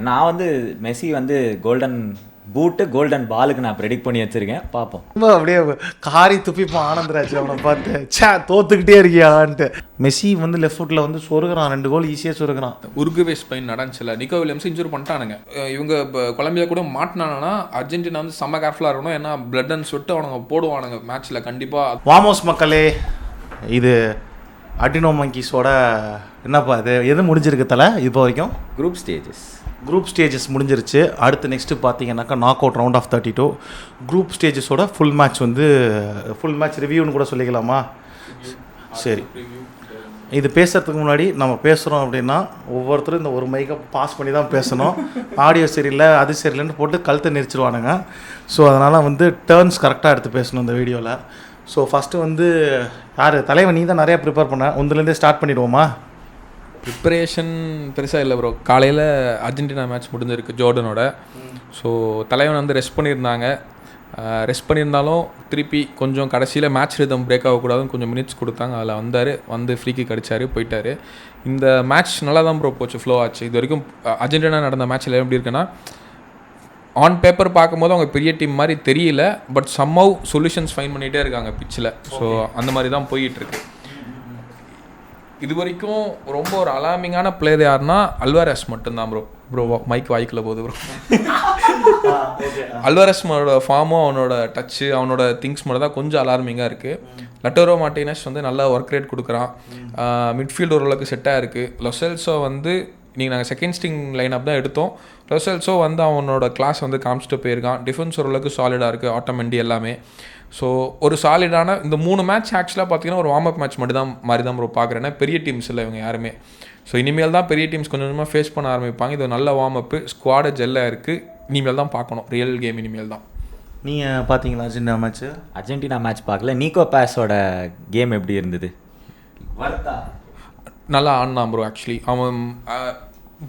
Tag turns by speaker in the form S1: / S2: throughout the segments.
S1: நான் வந்து மெஸ்ஸி வந்து கோல்டன் பூட்டு கோல்டன் பாலுக்கு நான் ப்ரெடிக்ட் பண்ணி வச்சுருக்கேன், பார்ப்போம்.
S2: ரொம்ப அப்படியே காரி துப்பிப்போம் ஆனந்தராஜ் அவனை பார்த்து, தோத்துக்கிட்டே இருக்கியான்ட்டு. மெஸ்ஸி வந்து லெஃப்ட் ஃபுட்டில் வந்து சொருகிறான், 2 கோல் ஈஸியாக சொருகிறான்.
S3: உருகுவே ஸ்பெயின் நடந்துச்சுல, நிக்கோ வில்லியம்ஸ் இன்ஜூர் பண்ணிட்டானுங்க. இவங்க இப்போ கொலம்பியா கூட மாட்டினானா அர்ஜென்டினா வந்து செம்ம கேர்ஃபுல்லாக இருக்கணும். ஏன்னா பிளட் அண்ட் ஸ்வெட் அவனுங்க போடுவானுங்க மேட்ச்சில் கண்டிப்பாக.
S2: வாமோஸ் மக்களே, இது அடினோ மங்கீஸோட என்னப்பா இது எது முடிஞ்சிருக்கு தலை இப்போ வரைக்கும்? குரூப் ஸ்டேஜஸ் முடிஞ்சிருச்சு. அடுத்து நெக்ஸ்ட்டு பார்த்தீங்கன்னாக்கா knock out round of 32 group ஸ்டேஜஸோட ஃபுல் மேட்ச் ரிவ்யூன்னு கூட சொல்லிக்கலாமா? சரி, இது பேசுகிறதுக்கு முன்னாடி நம்ம பேசுகிறோம் அப்படின்னா ஒவ்வொருத்தரும் இந்த ஒரு மைக்கை பாஸ் பண்ணி தான் பேசணும். ஆடியோ சரியில்லை அது சரியில்லைன்னு போட்டு கழுத்தை நெரிச்சிருவானுங்க. ஸோ அதனால் வந்து டேர்ன்ஸ் கரெக்டாக எடுத்து பேசணும் இந்த வீடியோவில். ஸோ ஃபஸ்ட்டு வந்து யார் தலைவன்? நீ தான் நிறையா ப்ரிப்பேர் பண்ண, ஒன்றுலேருந்தே ஸ்டார்ட் பண்ணிவிடுவோமா?
S3: ப்ரிப்பரேஷன் பெருசாக இல்லை ப்ரோ. காலையில் அர்ஜென்டினா மேட்ச் முடிஞ்சிருக்கு ஜோர்டனோட. ஸோ தலைவன் வந்து ரெஸ்ட் பண்ணியிருந்தாலும் திருப்பி கொஞ்சம் கடைசியில் மேட்ச் ரிதம் பிரேக் ஆகக்கூடாதுன்னு கொஞ்சம் மினிட்ஸ் கொடுத்தாங்க. அதில் வந்து ஃப்ரீ கிக் அடித்தார், போயிட்டார். இந்த மேட்ச் நல்லா தான் ப்ரோ போச்சு, ஃப்ளோ ஆச்சு. இது வரைக்கும் அர்ஜென்டினா நடந்த மேட்ச்சில் எப்படி இருக்குன்னா, ஆன் பேப்பர் பார்க்கும்போது அவங்க பெரிய டீம் மாதிரி தெரியல, பட் சம்ஹவ் சொல்யூஷன்ஸ் ஃபைன் பண்ணிகிட்டே இருக்காங்க பிச்சில். ஸோ அந்த மாதிரி தான் போயிட்டுருக்கு. இது வரைக்கும் ரொம்ப ஒரு அலார்மிங்கான பிளேயர் யாருன்னா அல்வாரஸ் மட்டும்தான் ப்ரோ மைக் வாய்க்கில் போகுது ப்ரோ. அல்வாரஸோட ஃபார்மும் அவனோட டச்சு அவனோட திங்ஸ் மட்டும் தான் கொஞ்சம் அலார்மிங்காக இருக்குது. லட்டோரோ மார்டினஸ் வந்து நல்லா ஒர்க் ரேட் கொடுக்குறான். மிட்ஃபீல்டு ஓரளவுக்கு செட்டாக இருக்குது. லொசெல்ஸோ வந்து நீங்கள் நாங்கள் செகண்ட் ஸ்ட்ரிங் லைன் அப் தான் எடுத்தோம். லொசெல்ஸோ வந்து அவனோட கிளாஸ் வந்து காமிச்சிட்டு போயிருக்கான். டிஃபென்ஸ் ஓரளவுக்கு சாலிடாக இருக்குது, ஆட்டோமெண்டி எல்லாமே. ஸோ ஒரு சாலிடான இந்த 3 மேட்ச் ஆக்சுவலாக பார்த்தீங்கன்னா ஒரு வார்ம் அப் மேட்ச் மட்டும் தான் மாதிரி தான் ப்ரோ பார்க்குறேன்னா, பெரிய டீம்ஸ் இல்லை இவங்க யாருமே. ஸோ இனிமேல் தான் பெரிய டீம்ஸ் கொஞ்சம் கொஞ்சமாக ஃபேஸ் பண்ண ஆரம்பிப்பாங்க. இது ஒரு நல்ல வார்ம் அப்பு, ஸ்குவாடு ஜெல்லாக இருக்குது. இனிமேல் தான் பார்க்கணும் ரியல் கேம், இனிமேல் தான்.
S2: நீங்கள் பார்த்தீங்களா
S1: அர்ஜென்டினா மேட்ச் பார்க்கல. நீக்கோ பாஸோட கேம் எப்படி இருந்தது?
S3: நல்லா ஆடினான் ப்ரோ. ஆக்சுவலி அவன்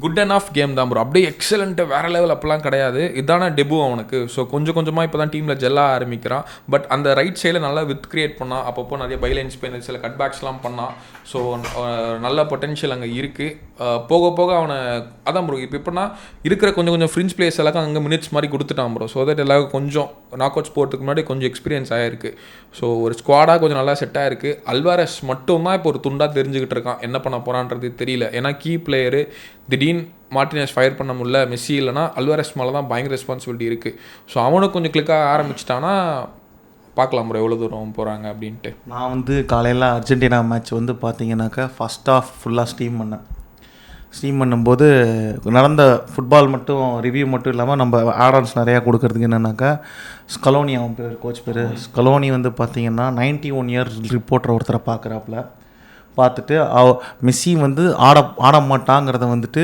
S3: குட் அண்ட் ஆஃப் கேம் தான் ப்ரோ. அப்படியே எக்ஸலண்ட்டு வேறு லெவல் அப்பெல்லாம் கிடையாது. இதான டெபு அவனுக்கு. ஸோ கொஞ்சம் கொஞ்சமாக இப்போ தான் டீமில் ஜெல்லாக ஆரம்பிக்கிறான். பட் அந்த ரைட் சைடில் நல்லா வித் கிரியேட் பண்ணால், அப்பப்போ நிறைய பைலைன்ஸ் பெயின் சில கட் பேக்ஸ்லாம் பண்ணான். ஸோ நல்ல பொட்டென்ஷியல் அங்கே இருக்குது. போக போக அவனை அதான் ப்ரோ இப்போ எப்படின்னா இருக்கிற கொஞ்சம் கொஞ்சம் ஃப்ரிஞ்ச் பிளேஸ் எல்லாருக்கும் அங்கே மினிட்ஸ் மாதிரி கொடுத்துட்டான் ப்ரோ. ஸோ தட் எல்லாருக்கும் கொஞ்சம் நாக் அவுட்ஸ் போகிறதுக்கு முன்னாடி கொஞ்சம் எக்ஸ்பீரியன்ஸ் ஆகிருக்கு. ஸோ ஒரு ஸ்குவாடாக கொஞ்சம் நல்லா செட் ஆகிருக்கு. அல்வாரஸ் மட்டும்தான் இப்போ ஒரு துண்டாக தெரிஞ்சுக்கிட்டு இருக்கான், என்ன பண்ண போகிறான்றது தெரியல. ஏன்னா கீ பிளேயரு திடீர்னு மார்டினஸ் ஃபயர் பண்ண முடியல, மெஸ்ஸி இல்லைனா அல்வாரஸ் மேலே தான் பயங்கர ரெஸ்பான்சிபிலிட்டி இருக்குது. ஸோ அவனுக்கு கொஞ்சம் கிளிக்காக ஆரம்பிச்சிட்டானா பார்க்கலாம் ப்ரோ எவ்வளோ தூரம் போகிறாங்க அப்படின்ட்டு.
S2: நான் வந்து காலையில் அர்ஜென்டினா மேட்ச் வந்து பார்த்தீங்கன்னாக்கா ஃபஸ்ட் ஆஃப் ஃபுல்லாக ஸ்டீம் பண்ணும்போது நடந்த ஃபுட்பால் மட்டும் ரிவ்யூ மட்டும் இல்லாமல் நம்ம ஆடான்ஸ் நிறையா கொடுக்கறதுக்கு என்னென்னாக்கா, ஸ்கலோனி அவன் பேர், கோச் பேர் ஸ்கலோனி வந்து பார்த்திங்கன்னா 91 இயர் ரிப்போர்ட்டர் ஒருத்தரை பார்த்துட்டு மெஸ்ஸி வந்து ஆட மாட்டாங்கிறத வந்துட்டு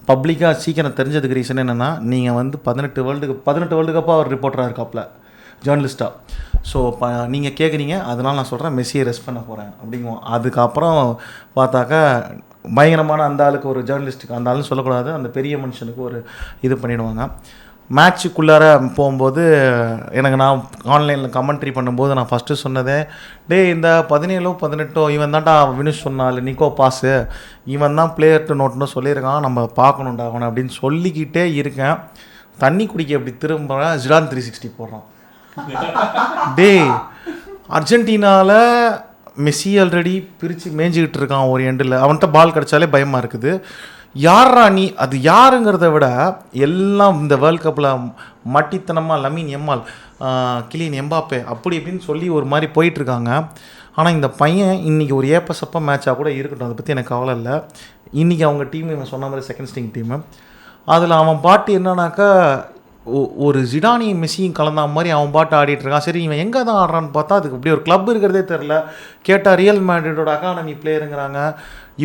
S2: பப்ளிக்காக சீக்கிரம் தெரிஞ்சதுக்கு ரீசன் என்னென்னா, நீங்கள் வந்து 18 வேர்ல்டு கப்பாக அவர் ரிப்போர்ட்டராக இருக்காப்புல, ஜேர்னலிஸ்ட்டாக. ஸோ நீங்கள் கேட்குறீங்க, அதனால் நான் சொல்கிறேன் மெஸ்ஸியை ரெஸ்ட் பண்ண போகிறேன் அப்படிங்குவோம். அதுக்கப்புறம் பார்த்தாக்கா பயங்கரமான அந்த ஆளுக்கு ஒரு ஜேர்னலிஸ்ட்டுக்கு, அந்த ஆளுன்னு சொல்லக்கூடாது, அந்த பெரிய மனுஷனுக்கு ஒரு இது பண்ணிவிடுவாங்க. மேட்ச்சுக்குள்ளார போகும்போது எனக்கு நான் ஆன்லைனில் கமெண்ட்ரி பண்ணும்போது நான் ஃபஸ்ட்டு சொன்னதே, இந்த 17-18 இவன் தான்டா வினுஷ் சொன்னாள் நிக்கோ பாஸு, இவன் தான் பிளேயர்ட்டு நோட்னு சொல்லியிருக்கான், நம்ம பார்க்கணுண்டா அவனை அப்படின்னு சொல்லிக்கிட்டே இருக்கேன். தண்ணி குடிக்க எப்படி திரும்புகிறேன், ஜிடான் 360 போடுறான். அர்ஜென்டினாவில் மெஸ்ஸி ஆல்ரெடி பிரித்து மேய்ஞ்சிக்கிட்டு இருக்கான் ஒரு எண்டில். அவன்கிட்ட பால் கிடச்சாலே பயமாக இருக்குது. யாரா நீ, அது யாருங்கிறத விட எல்லாம் இந்த வேர்ல்ட் கப்பில் மட்டித்தனமாக லமீன் எம்மால், கிலியன் எம்பாப்பே அப்படி இப்படின்னு சொல்லி ஒரு மாதிரி போயிட்டுருக்காங்க. ஆனால் இந்த பையன் இன்றைக்கி ஒரு ஏப்பசப்பா மேட்சாக கூட இருக்கட்டும், அதை பற்றி எனக்கு கவலை இல்லை. இன்றைக்கி அவங்க டீம் இவன் சொன்ன மாதிரி செகண்ட் ஸ்ட்ரிங் டீமு, அதில் அவன் பாட்டு என்னன்னாக்கா ஒரு ஜிடானியும் மெஸ்ஸியும் கலந்தா மாதிரி அவன் பாட்டு ஆடிட்டு இருக்கான். சரி இவன் எங்கே தான் ஆடுறான்னு பார்த்தா அதுக்கு இப்படி ஒரு கிளப் இருக்கிறதே தெரில. கேட்டால் ரியல் மேட்ரிடோட அகாடமி பிளேயருங்கிறாங்க.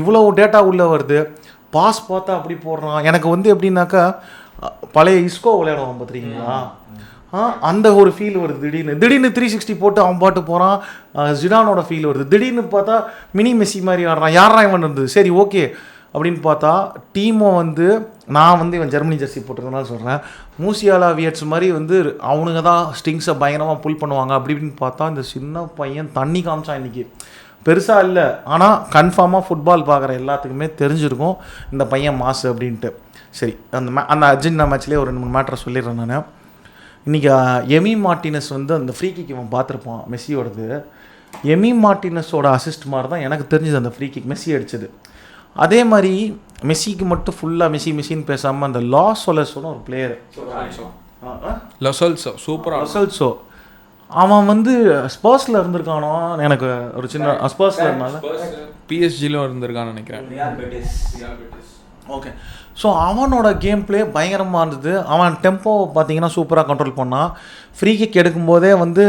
S2: இவ்வளோ டேட்டா உள்ளே வருது. பாஸ் பார்த்தா அப்படி போடுறான். எனக்கு வந்து எப்படின்னாக்கா பழைய இஸ்கோ விளையாடுவான் பார்த்துருக்கீங்களா, அந்த ஒரு ஃபீல் வருது. திடீர்னு 360 போட்டு அவன் பாட்டு போகிறான். ஜிடானோட ஃபீல் வருது. திடீர்னு பார்த்தா மினி மெஸ்ஸி மாதிரி ஆடுறான். யாரா இவன் இருந்தது, சரி ஓகே அப்படின்னு பார்த்தா டீமும் வந்து நான் வந்து இவன் ஜெர்மனி ஜெர்சி போட்டிருக்கனால சொல்கிறேன், மூசியாலா வியட்ஸ் மாதிரி வந்து அவனுங்க தான் ஸ்டிங்ஸை பயங்கரமாக புல் பண்ணுவாங்க. அப்படி இப்படின்னு பார்த்தா இந்த சின்ன பையன் தண்ணி காமிச்சான். இன்றைக்கி பெருசாக இல்லை, ஆனால் கன்ஃபார்மாக ஃபுட்பால் பார்க்குற எல்லாத்துக்குமே தெரிஞ்சிருக்கும் இந்த பையன் மாசு அப்படின்ட்டு. சரி அந்த அர்ஜென்டினா மேட்ச்லேயே ஒரு 2-3 மேட்டரை சொல்லிடுறேன் நான். இன்றைக்கி எமி மார்டினஸ் வந்து அந்த ஃப்ரீ கிக் இவன் பார்த்துருப்பான் மெஸ்ஸியோடது. எமி மார்டினஸோட அசிஸ்ட் மாதிரி தான் எனக்கு தெரிஞ்சது அந்த ஃப்ரீ கிக் மெஸ்ஸி அடித்தது. அதே மாதிரி மெஸ்ஸிக்கு மட்டும் ஃபுல்லாக மெஸ்ஸின்னு பேசாமல் அந்த லாஸ் சொலர்ஸோட ஒரு பிளேயர்
S3: லொசல்ஸோ சூப்பராக
S2: லொசல்ஸோ அவன் வந்து ஸ்பர்ஸில் இருந்திருக்கானோ எனக்கு ஒரு சின்ன ஸ்பர்ஸில் இருந்தால
S3: பிஎஸ்ஜிலும் இருந்திருக்கான்னு நினைக்கிறேன்.
S2: ஓகே. ஸோ அவனோட கேம் பிளே பயங்கரமாக இருந்தது. அவன் டெம்போ பார்த்தீங்கன்னா சூப்பராக கண்ட்ரோல் பண்ணான். ஃப்ரீ கிக் எடுக்கும்போதே வந்து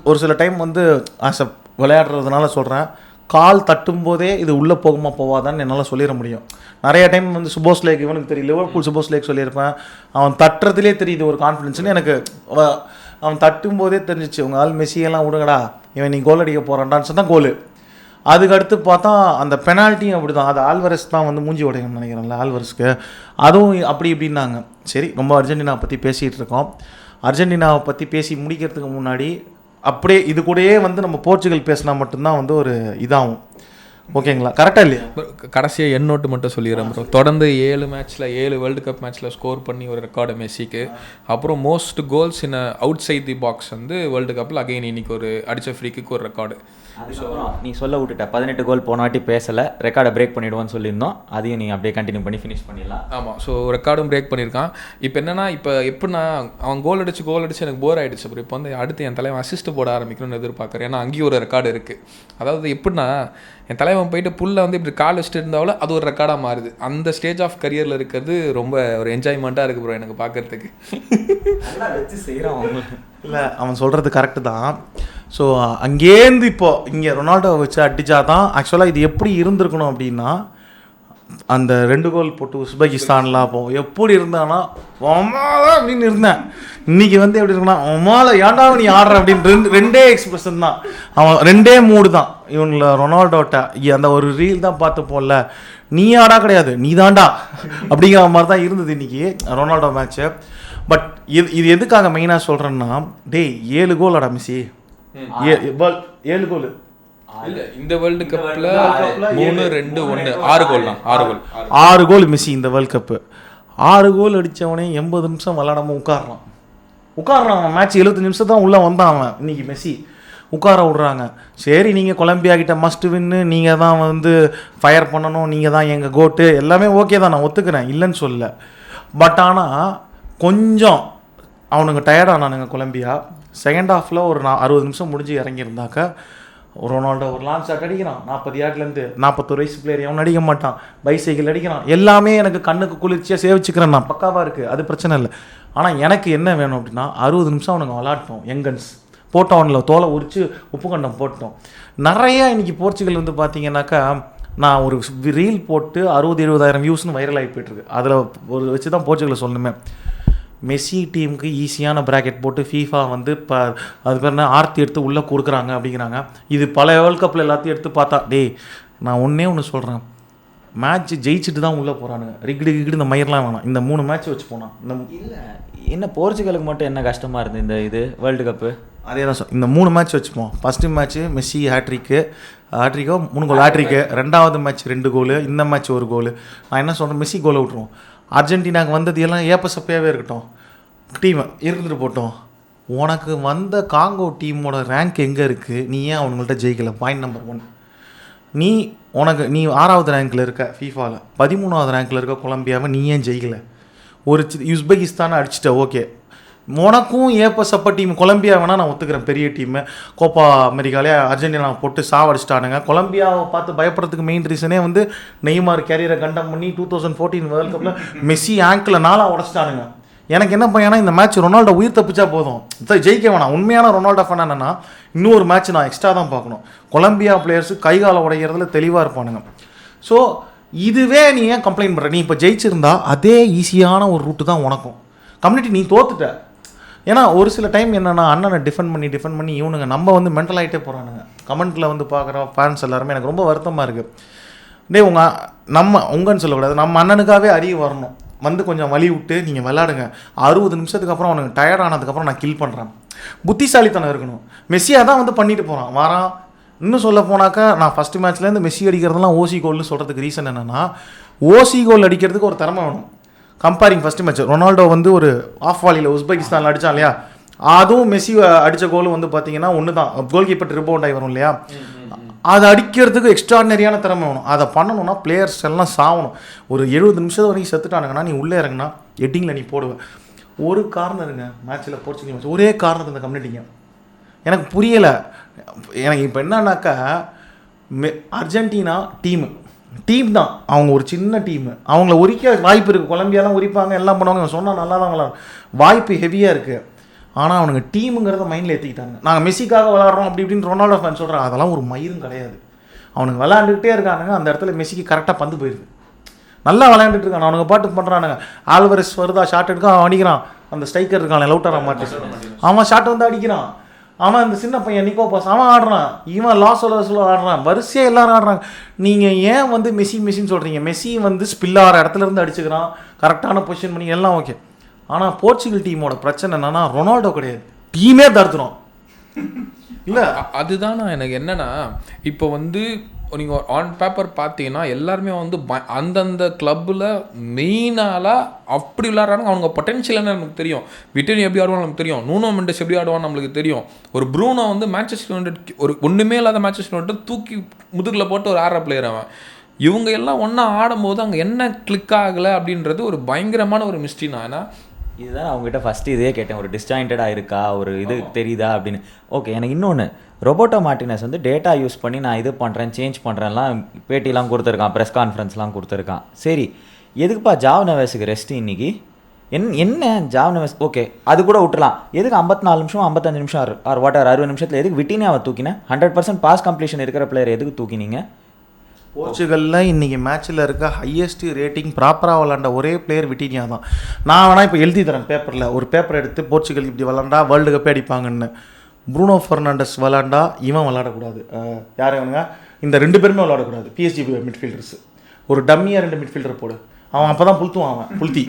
S2: ஒரு சில டைம் வந்து ஆஸ் அ விளையாடுறதுனால சொல்கிறேன், கால் தட்டும்போதே இது உள்ளே போகுமா போவாதான்னு என்னால் சொல்லிட முடியும். நிறைய டைம் வந்து சுபோஸ்லேக் இவனுக்கு தெரியும், லிவர்பூல் சுபோஸ்லேக் சொல்லியிருப்பேன், அவன் தட்டுறதுலே தெரியுது ஒரு கான்ஃபிடென்ஸ்னு. எனக்கு அவன் தட்டும்போதே தெரிஞ்சிச்சு, உங்கள் ஆள் மெஸ்ஸியெல்லாம் விடுங்கடா, இவன் நீ கோல் அடிக்க போகிறான்டான்னு சொன்னால் கோல். அதுக்கடுத்து பார்த்தா அந்த பெனால்ட்டியும் அப்படி தான். அது ஆல்வரஸ் தான் வந்து மூஞ்சி உடையணும்னு நினைக்கிறேன்ல ஆல்வரஸ்க்கு, அதுவும் அப்படி இப்படின்னாங்க. சரி, ரொம்ப அர்ஜென்டினாவை பற்றி பேசிகிட்டு இருக்கோம். அர்ஜென்டினாவை பற்றி பேசி முடிக்கிறதுக்கு முன்னாடி அப்படியே இது கூடயே வந்து நம்ம போர்ச்சுகல் பேசினா மட்டும்தான் வந்து ஒரு இதாகும். ஓகேங்களா? கரெக்டாக இல்லையா?
S3: கடைசியாக எண்ணோட்டு மட்டும் சொல்லிடுறேன் ப்ரோ. தொடர்ந்து 7 வேர்ல்டு கப் மேட்ச்சில் ஸ்கோர் பண்ணி ஒரு ரெக்கார்டு மெஸ்ஸிக்கு. அப்புறம் most goals in outside the box வந்து வேர்ல்டு கப்பில் அகைன் இன்னைக்கு ஒரு அடித்த ஃப்ரீக்கு ஒரு ரெக்கார்டு.
S1: நீ சொல்ல விட்டுட்ட 18 கோல் போன வாட்டி பேசலை, ரெக்கார்டை பிரேக் பண்ணிவிடுவோன்னு சொல்லியிருந்தோம். அதையும் நீ அப்படியே கண்டினியூ பண்ணி ஃபினிஷ் பண்ணிடலாம்.
S3: ஆமாம், ஸோ ரெக்கார்டும் பிரேக் பண்ணியிருக்கான். இப்போ என்னன்னா, இப்போ எப்படின்னா அவன் கோல் அடிச்சு எனக்கு போர் ஆகிடுச்சு. அப்புறம் இப்போ வந்து அடுத்து என் தலைவன் அசிஸ்ட் போட ஆரம்பிக்கணும்னு எதிர்பார்க்குறேன். ஏன்னா அங்கேயும் ஒரு ரெக்கார்டு இருக்குது. அதாவது எப்படின்னா, என் தலைவன் போயிட்டு புல்ல வந்து இப்படி கால் வச்சுட்டு இருந்தாலும் அது ஒரு ரெக்கார்டாக மாறுது. அந்த ஸ்டேஜ் ஆஃப் கரியரில் இருக்கிறது ரொம்ப ஒரு என்ஜாய்மெண்ட்டாக இருக்குது ப்ரோ எனக்கு பார்க்குறதுக்கு.
S1: வச்சு செய்கிறான்
S2: இல்லை, அவன் சொல்கிறது கரெக்டு தான். ஸோ அங்கேருந்து இப்போது இங்கே ரொனால்டோவை வச்சு அடித்தா தான் ஆக்சுவலாக இது எப்படி இருந்திருக்கணும் அப்படின்னா, அந்த 2 கோல் போட்டு உஸ்பெகிஸ்தான்லாம் போவோம் எப்படி இருந்தானா ஒமாலா அப்படின்னு இருந்தேன். இன்றைக்கி வந்து எப்படி இருக்குன்னா, ஒமாலா ஏன்டா நீ ஆடுற அப்படின்னு ரெண்டே எக்ஸ்பிரஷன் தான், அவன் 2 மூடு தான் இவனில் ரொனால்டோட்ட. அந்த ஒரு ரீல் தான் பார்த்து போடல, நீ ஆடா கிடையாது நீ தாண்டா அப்படிங்கிற மாதிரி தான் இருந்தது இன்றைக்கி ரொனால்டோ மேட்ச்சு. பட் இது எதுக்காக மெயினாக சொல்கிறேன்னா, டேய் 7 கோல் ஆடா மெஸ்ஸி, 7 கோல்
S3: இல்லை இந்த வேர்ல்டு கப்பில் 3-2-1 6 கோல் தான்.
S2: 6 கோல் மெஸ்ஸி இந்த வேர்ல்டு கப்பு. 6 கோல் அடித்தவனே 80 நிமிஷம் விளாடாமல் உட்காடுறான். அவன் மேட்ச் 75 நிமிஷம் தான் உள்ளே வந்தான் அவன். இன்றைக்கி மெஸ்ஸி உட்கார விட்றாங்க. சரி, நீங்கள் கொலம்பியா கிட்ட மஸ்ட் வின்னு, நீங்கள் தான் வந்து ஃபயர் பண்ணணும், நீங்கள் தான் எங்கள் கோட்டு, எல்லாமே ஓகே தான், நான் ஒத்துக்கிறேன், இல்லைன்னு சொல்லலை. பட் ஆனால் கொஞ்சம் அவனுங்க டயர்டானானுங்க கொலம்பியா. செகண்ட் ஹாஃபில் ஒரு 60 நிமிஷம் முடிஞ்சு இறங்கியிருந்தாக்க ரொனால்டோ ஒரு லாங் ஷாட் அடிக்கிறான் 40 யார்ட்லேருந்து. 41 வயசு பிளேயர் எவன் அடிக்க மாட்டான், பைசைக்கிள் அடிக்கிறான். எல்லாமே எனக்கு கண்ணுக்கு குளிர்ச்சியாக சேவிச்சுக்கிறேன் நான், பக்காவாக இருக்குது, அது பிரச்சனை இல்லை. ஆனால் எனக்கு என்ன வேணும் அப்படின்னா, 60 நிமிஷம் அவனுங்க விளாட்டோம். யங்கன்ஸ் போட்டோம், அவனில் தோலை உரித்து உப்பு கண்டம் போட்டோம். நிறையா இன்றைக்கி போர்ச்சுகல் வந்து பார்த்தீங்கன்னாக்கா, நான் ஒரு ரீல் போட்டு 60,000-70,000 வியூஸ்னு வைரல் ஆகி போய்ட்டுருக்கு. அதில் ஒரு வச்சு தான் போர்ச்சுகலை சொல்லணுமே. மெஸ்ஸி டீமுக்கு ஈஸியான ப்ராக்கெட் போட்டு ஃபீஃபா வந்து இப்போ அது பேர் என்ன ஆர்த்தி எடுத்து உள்ளே கொடுக்குறாங்க அப்படிங்கிறாங்க. இது பல வேர்ல்ட் கப்பில் எல்லாத்தையும் எடுத்து பார்த்தா, டேய் நான் ஒன்று சொல்கிறேன், மேட்ச் ஜெயிச்சுட்டு தான் உள்ளே போகிறானுங்க. ரிகிடு இந்த மயிரெலாம் வேணாம். இந்த 3 மேட்ச் வச்சு போனான்.
S1: இல்லை என்ன போர்ச்சுகலுக்கு மட்டும் என்ன கஷ்டமாக இருந்தது இந்த இது வேர்ல்டு கப்பு?
S2: அதே தான் இந்த 3 மேட்ச் வச்சுப்போம். ஃபஸ்ட்டு மேட்ச்சு மெஸ்ஸி ஹேட்ரிக்கோ 3 கோல் ஹேட்ரிக்கு. 2வது மேட்ச் 2 கோல், இந்த மேட்ச் 1 கோல். நான் என்ன சொல்கிறேன், மெஸ்ஸி கோலை விட்ருவோம். அர்ஜென்டினாவுக்கு வந்தது எல்லாம் ஏப்பசப்பையாகவே இருக்கட்டும், டீம் இருந்துட்டு போட்டோம். உனக்கு வந்த காங்கோ டீமோட ரேங்க் எங்கே இருக்குது? நீ ஏன் அவங்கள்ட்ட ஜெயிக்கலை? Point number 1. நீ 6வது ரேங்க்கில் இருக்க ஃபீஃபாவில், 13வது ரேங்க்கில் இருக்க கொலம்பியாவை நீ ஏன் ஜெயிக்கலை? ஒரு உஸ்பெகிஸ்தானை அடிச்சிட்ட, ஓகே. உனக்கும் ஏப்பசப்ப டீம் கொலம்பியா வேணால் நான் ஒத்துக்கிறேன், பெரிய டீமு. கோப்பா அமெரிக்காலே அர்ஜென்டினா போட்டு சாவடிச்சிட்டானுங்க. கொலம்பியாவை பார்த்து பயப்படுறதுக்கு மெயின் ரீசனே வந்து நெய்மார் கேரியரை கண்டம் பண்ணி 2014 வேர்ல்டு கப்பில் மெஸ்ஸி ஆங்கிளில் 4 உடச்சிட்டானுங்க. எனக்கு என்ன பையனா, இந்த மேட்ச் ரொனால்டோ உயிர் தப்பிச்சா போதும், ஜெயிக்க வேணாம். உண்மையான ரொனால்டோ ஃபேன் என்னன்னா, இன்னொரு மேட்ச் நான் எக்ஸ்ட்ரா தான் பார்க்கணும். கொலம்பியா பிளேயர்ஸு கைகால உடைக்கிறதுல தெளிவாக இருப்பானுங்க. ஸோ இதுவே நீ ஏன் கம்ப்ளைண்ட் பண்ணுற? நீ இப்போ ஜெயிச்சிருந்தா அதே ஈஸியான ஒரு ரூட்டு தான் உனக்கும். கம்யூனிட்டி நீ தோத்துட்ட. ஏன்னா ஒரு சில டைம் என்னென்னா, அண்ணனை டிஃபெண்ட் பண்ணி இவனுங்க நம்ம வந்து மென்டல் ஆகிட்டே போகிறானுங்க. கமெண்ட்டில் வந்து பார்க்குற ஃபேன்ஸ் எல்லாருமே எனக்கு ரொம்ப வருத்தமாக இருக்குது. டே உங்கன்னு சொல்லக்கூடாது, நம்ம அண்ணனுக்காகவே அறிவு வரணும். வந்து கொஞ்சம் வழி விட்டு நீங்கள் விளாடுங்க. 60 நிமிஷத்துக்கு அப்புறம் அவனுக்கு டயர்ட் ஆனதுக்கப்புறம் நான் கில் பண்ணுறேன். புத்திசாலித்தனம் இருக்கணும். மெஸ்ஸியாக தான் வந்து பண்ணிட்டு போகிறான் வாரான். இன்னும் சொல்ல போனாக்கா, நான் ஃபஸ்ட்டு மேட்ச்லேருந்து மெஸ்ஸி அடிக்கிறதுலாம் ஓசி கோல்னு சொல்கிறதுக்கு ரீசன் என்னென்னா, ஓசி கோல் அடிக்கிறதுக்கு ஒரு திறமை வேணும். கம்பேரிங் ஃபஸ்ட்டு மேட்ச் ரொனால்டோ வந்து ஒரு ஆஃப் வாலியில் உஸ்பெகிஸ்தானில் அடித்தான் இல்லையா, அதுவும் மெஸ்ஸி அடித்த கோலும் வந்து பார்த்தீங்கன்னா ஒன்று தான், கோல் கீப்பர் ரிபவுண்ட் ஆகி வரும் இல்லையா, அதை அடிக்கிறதுக்கு எக்ஸ்ட்ராடினரியான திறமை வேணும். அதை பண்ணணும்னா பிளேயர்ஸ் எல்லாம் சாகணும். ஒரு 70 நிமிஷம் வரைக்கும் செத்துட்டானுங்கன்னா நீ உள்ளே இறங்குனா எட்டிங்கில் நீ போடுவேன். ஒரு கார்னருங்க மேட்ச்சில் போர்ச்சுகல் மேட்ச், ஒரே கார்னர் இந்த கம்யூனிட்டிங்க. எனக்கு புரியலை. எனக்கு இப்போ என்னன்னாக்கா அர்ஜென்டினா டீம் தான், அவங்க ஒரு சின்ன டீமு, அவங்கள உரிக்க வாய்ப்பு இருக்குது. கொலம்பியாலாம் உரிப்பாங்க, எல்லாம் பண்ணுவாங்க, சொன்னால் நல்லா தான் விளாட்றோம், வாய்ப்பு ஹெவியாக இருக்குது. ஆனால் அவனுங்க டீமுங்கிறத மைண்டில் ஏற்றிக்கிட்டாங்க. நாங்கள் மெஸ்ஸிக்காக விளாட்றோம் அப்படி இப்படின்னு ரொனால்டோ ஃபேன் சொல்கிறாங்க. அதெல்லாம் ஒரு மயிரும் கிடையாது. அவனுங்க விளாண்டுக்கிட்டே இருக்கானுங்க, அந்த இடத்துல மெஸ்ஸிக்கு கரெக்டாக பந்து போயிடுது. நல்லா விளையாண்டுட்டு இருக்கான், அவனுங்க பாட்டுக்கு பண்ணுறானுங்க. ஆல்வரஸ் வருதா ஷாட் எடுக்க அவன் அடிக்கிறான், அந்த ஸ்ட்ரைக்கர் இருக்கான் லவுட்டரா மாட்டி அவன் ஷாட் வந்து அடிக்கிறான். அவன் அந்த சின்ன பையன் நிக்கோ பாஸ் அவன் ஆடுறான், இவன் லாசோலோஸில் ஆடுறான், வரிசையாக எல்லாரும் ஆடுறாங்க. நீங்கள் ஏன் வந்து மெஸ்ஸின்னு சொல்கிறீங்க? மெஸ்ஸி வந்து ஸ்பில் ஆகிற இடத்துலேருந்து அடிச்சுக்கிறான், கரெக்டான பொசிஷன் பண்ணி எல்லாம் ஓகே. ஆனால் போர்ச்சுகல் டீமோட பிரச்சனை என்னன்னா ரொனால்டோ கிடையாது, டீமே தடுத்துரும் இல்லை.
S3: அதுதான் எனக்கு என்னன்னா, இப்போ வந்து நீங்கள் ஆன் பேப்பர் பார்த்தீங்கன்னா எல்லாருமே வந்து அந்தந்த கிளப்பில் மெயினாலாம் அப்படி விளாட்றாங்க. அவங்க பொட்டென்ஷியல் என்ன நமக்கு தெரியும், விட்டனி எப்படி ஆடுவான்னு நமக்கு தெரியும், நூனோ மெண்டஸ் எப்படி ஆடுவான்னு நம்மளுக்கு தெரியும். ஒரு ப்ரூனோ வந்து மேன்செஸ்டர் யுனைடெட் ஒரு ஒன்றுமே இல்லாத மேன்செஸ்டர் யுனைடெட் தூக்கி முதுகில் போட்டு ஒரு ஆடுற பிளேயர் அவன். இவங்க எல்லாம் ஒன்றா ஆடும்போது அங்கே என்ன கிளிக் ஆகலை அப்படின்றது ஒரு பயங்கரமான ஒரு மிஸ்ட்ரி. நான் ஏன்னா
S1: இதுதான் அவங்ககிட்ட ஃபஸ்ட்டு இதே கேட்டேன், ஒரு டிஸ்ஜாயிண்டடாக இருக்கா, ஒரு இது தெரியுதா அப்படின்னு. ஓகே, எனக்கு இன்னொன்று, ரொபோட்டோ மார்டினஸ் வந்து டேட்டா யூஸ் பண்ணி நான் இது பண்ணுறேன் சேஞ்ச் பண்ணுறேன்லாம் பேட்டிலாம் கொடுத்துருக்கான், ப்ரெஸ் கான்ஃபரன்ஸ்லாம் கொடுத்துருக்கான். சரி, எதுக்குப்பா ஜாவ் நவேஸுக்கு ரெஸ்ட்டு இன்னைக்கு? என்ன ஜாவ் நவேஸ் ஓகே அது கூட விட்டுலாம், எதுக்கு 54 நிமிஷம் 55 நிமிஷம் ஆர் வாட்டர் 60 நிமிஷத்தில் எதுக்கு விட்டினியாவை தூக்கினேன்? 100% பாஸ் கம்ப்ளீஷன் இருக்கிற பிளேயர் எதுக்கு தூக்கினீங்க?
S2: போர்ச்சுகலில் இன்றைக்கி மேட்ச்சில் இருக்க ஹையஸ்ட் ரேட்டிங் ப்ராப்பராக விளாண்ட ஒரே பிளேயர் விட்டினியா தான். நான் வேணால் இப்போ எழுதி தரேன் பேப்பரில், ஒரு பேப்பர் எடுத்து போர்ச்சுகல் இப்படி விளாண்டா வேர்ல்டு கப்பே அடிப்பாங்கன்னு. ப்ரூனோ ஃபெர்னாண்டஸ் விளாண்டா இவன் விளாடக்கூடாது, யார் இவனுங்க இந்த 2 பேருமே விளாடக்கூடாது. பிஎஸ்ஜி மிட்ஃபீல்டர்ஸ் ஒரு டம்மியாக 2 மிட்ஃபீல்டர் போடு, அவன் அப்போ தான் புளுத்துவான், அவன் புளுத்தி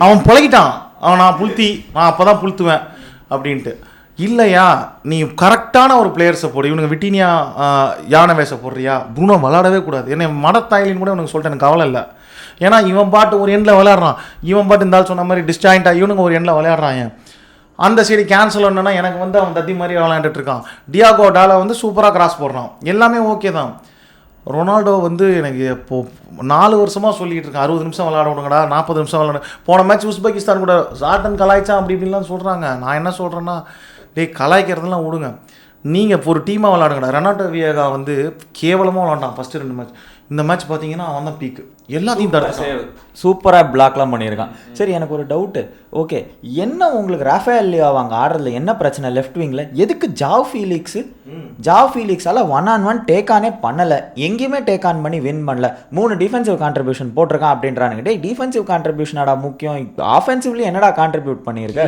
S2: அவன் பழகிட்டான், அவன் நான் புளுத்தி நான் அப்போ தான் புளுத்துவேன் அப்படின்ட்டு. இல்லையா நீ கரெக்டான ஒரு பிளேயர்ஸை போடு. இவனுக்கு விட்டினியா யானவேஸை போடுறியா? ப்ரூனோ விளாடவே கூடாது. என்ன மடத்தாயிலின்னு கூட உனக்கு சொல்லிட்டு எனக்கு கவலை இல்லை. ஏன்னா இவன் பாட்டு ஒரு எண்டில் விளையாடுறான், இவன் பாட்டு இருந்தாலும் சொன்ன மாதிரி டிஸ்டாயிண்டாக இவனுங்க ஒரு எண்டில் விளையாடுறான். அந்த சைடு கேன்சல் ஒன்றுனா எனக்கு வந்து அவன் தத்தி மாதிரி விளையாண்டுட்டு இருக்கான். டியாகோ டாலா வந்து சூப்பராக கிராஸ் போடுறான், எல்லாமே ஓகே தான். ரொனால்டோ வந்து எனக்கு இப்போது 4 வருஷமாக சொல்லிகிட்டு இருக்கேன் 60 நிமிஷம் விளாட விடுங்கடா, 40 நிமிஷம் விளாட. போன மேட்ச் உஸ்பெகிஸ்தான் கூட சாட்டன் கலாய்ச்சா அப்படி இப்படின்லாம் சொல்கிறாங்க. நான் என்ன சொல்கிறேன்னா, கலாய்க்கிறதுலாம் விடுங்க, நீங்கள் ஒரு டீமாக விளாடுங்கடா. ரெனாட்டோ வியேகா வந்து கேவலமாக விளாண்டான் ஃபஸ்ட்டு 2 மேட்ச். இந்த மேட்ச் பார்த்தீங்கன்னா அவன் தான் பீக்கு, எல்லாத்தையும் தடுத்து
S1: சூப்பராக பிளாக்லாம் பண்ணியிருக்கான். சரி, எனக்கு ஒரு டவுட்டு. ஓகே, என்ன உங்களுக்கு ராஃபேல் லியாவ் அங்கே ஆடுறதுல என்ன பிரச்சனை? லெஃப்ட் விங்கில் எதுக்கு ஜாவ் ஃபீலிக்ஸால் 1-on-1 டேக் ஆனே பண்ணலை, எங்கேயுமே டேக் ஆன் பண்ணி வின் பண்ணல. 3 டிஃபென்சிவ் கான்ட்ரிபியூஷன் போட்டிருக்கான் அப்படின்றானுங்க. டே டிஃபென்சிவ் கான்ட்ரிபியூஷனாடா முக்கியம், ஆஃபென்சிவ்லி என்னடா கான்ட்ரிபியூட் பண்ணியிருக்க?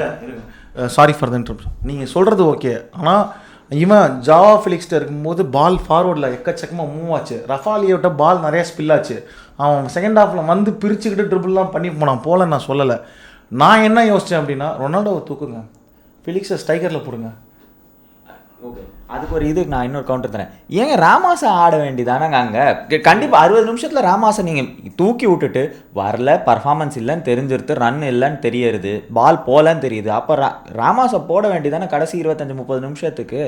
S2: சாரி ஃபார் த இன்டரப்ஷன், நீங்கள் சொல்கிறது ஓகே. ஆனால் இவன் ஜாவா ஃபிலிக்ஸ்ட்டு இருக்கும்போது பால் ஃபார்வர்டில் எக்கச்சக்கமாக மூவ் ஆச்சு, ரஃபாலியோட்ட பால் நிறையா ஸ்பில் ஆச்சு. அவன் செகண்ட் ஹாஃபில் வந்து பிரிச்சுக்கிட்டு ட்ரிபிள்லாம் பண்ணி போனான் போல. நான் சொல்லலை, நான் என்ன யோசித்தேன் அப்படின்னா, ரொனால்டோவை தூக்குங்க, ஃபிலிக்ஸை ஸ்ட்ரைக்கரில் போடுங்க.
S1: ஓகே, அதுக்கு ஒரு இது நான் இன்னொரு கவுண்டர் தரேன். ஏங்க ராமாஸை ஆட வேண்டியதானங்க? அங்கே கண்டிப்பாக 60 நிமிஷத்தில் ராமாஸை நீங்கள் தூக்கி விட்டுட்டு வரல, பர்ஃபார்மன்ஸ் இல்லைன்னு தெரிஞ்சிருது, ரன் இல்லைன்னு தெரியறது, பால் போலன்னு தெரியுது. அப்போ ராமாஸை போட வேண்டியதானே கடைசி 25-30 நிமிஷத்துக்கு.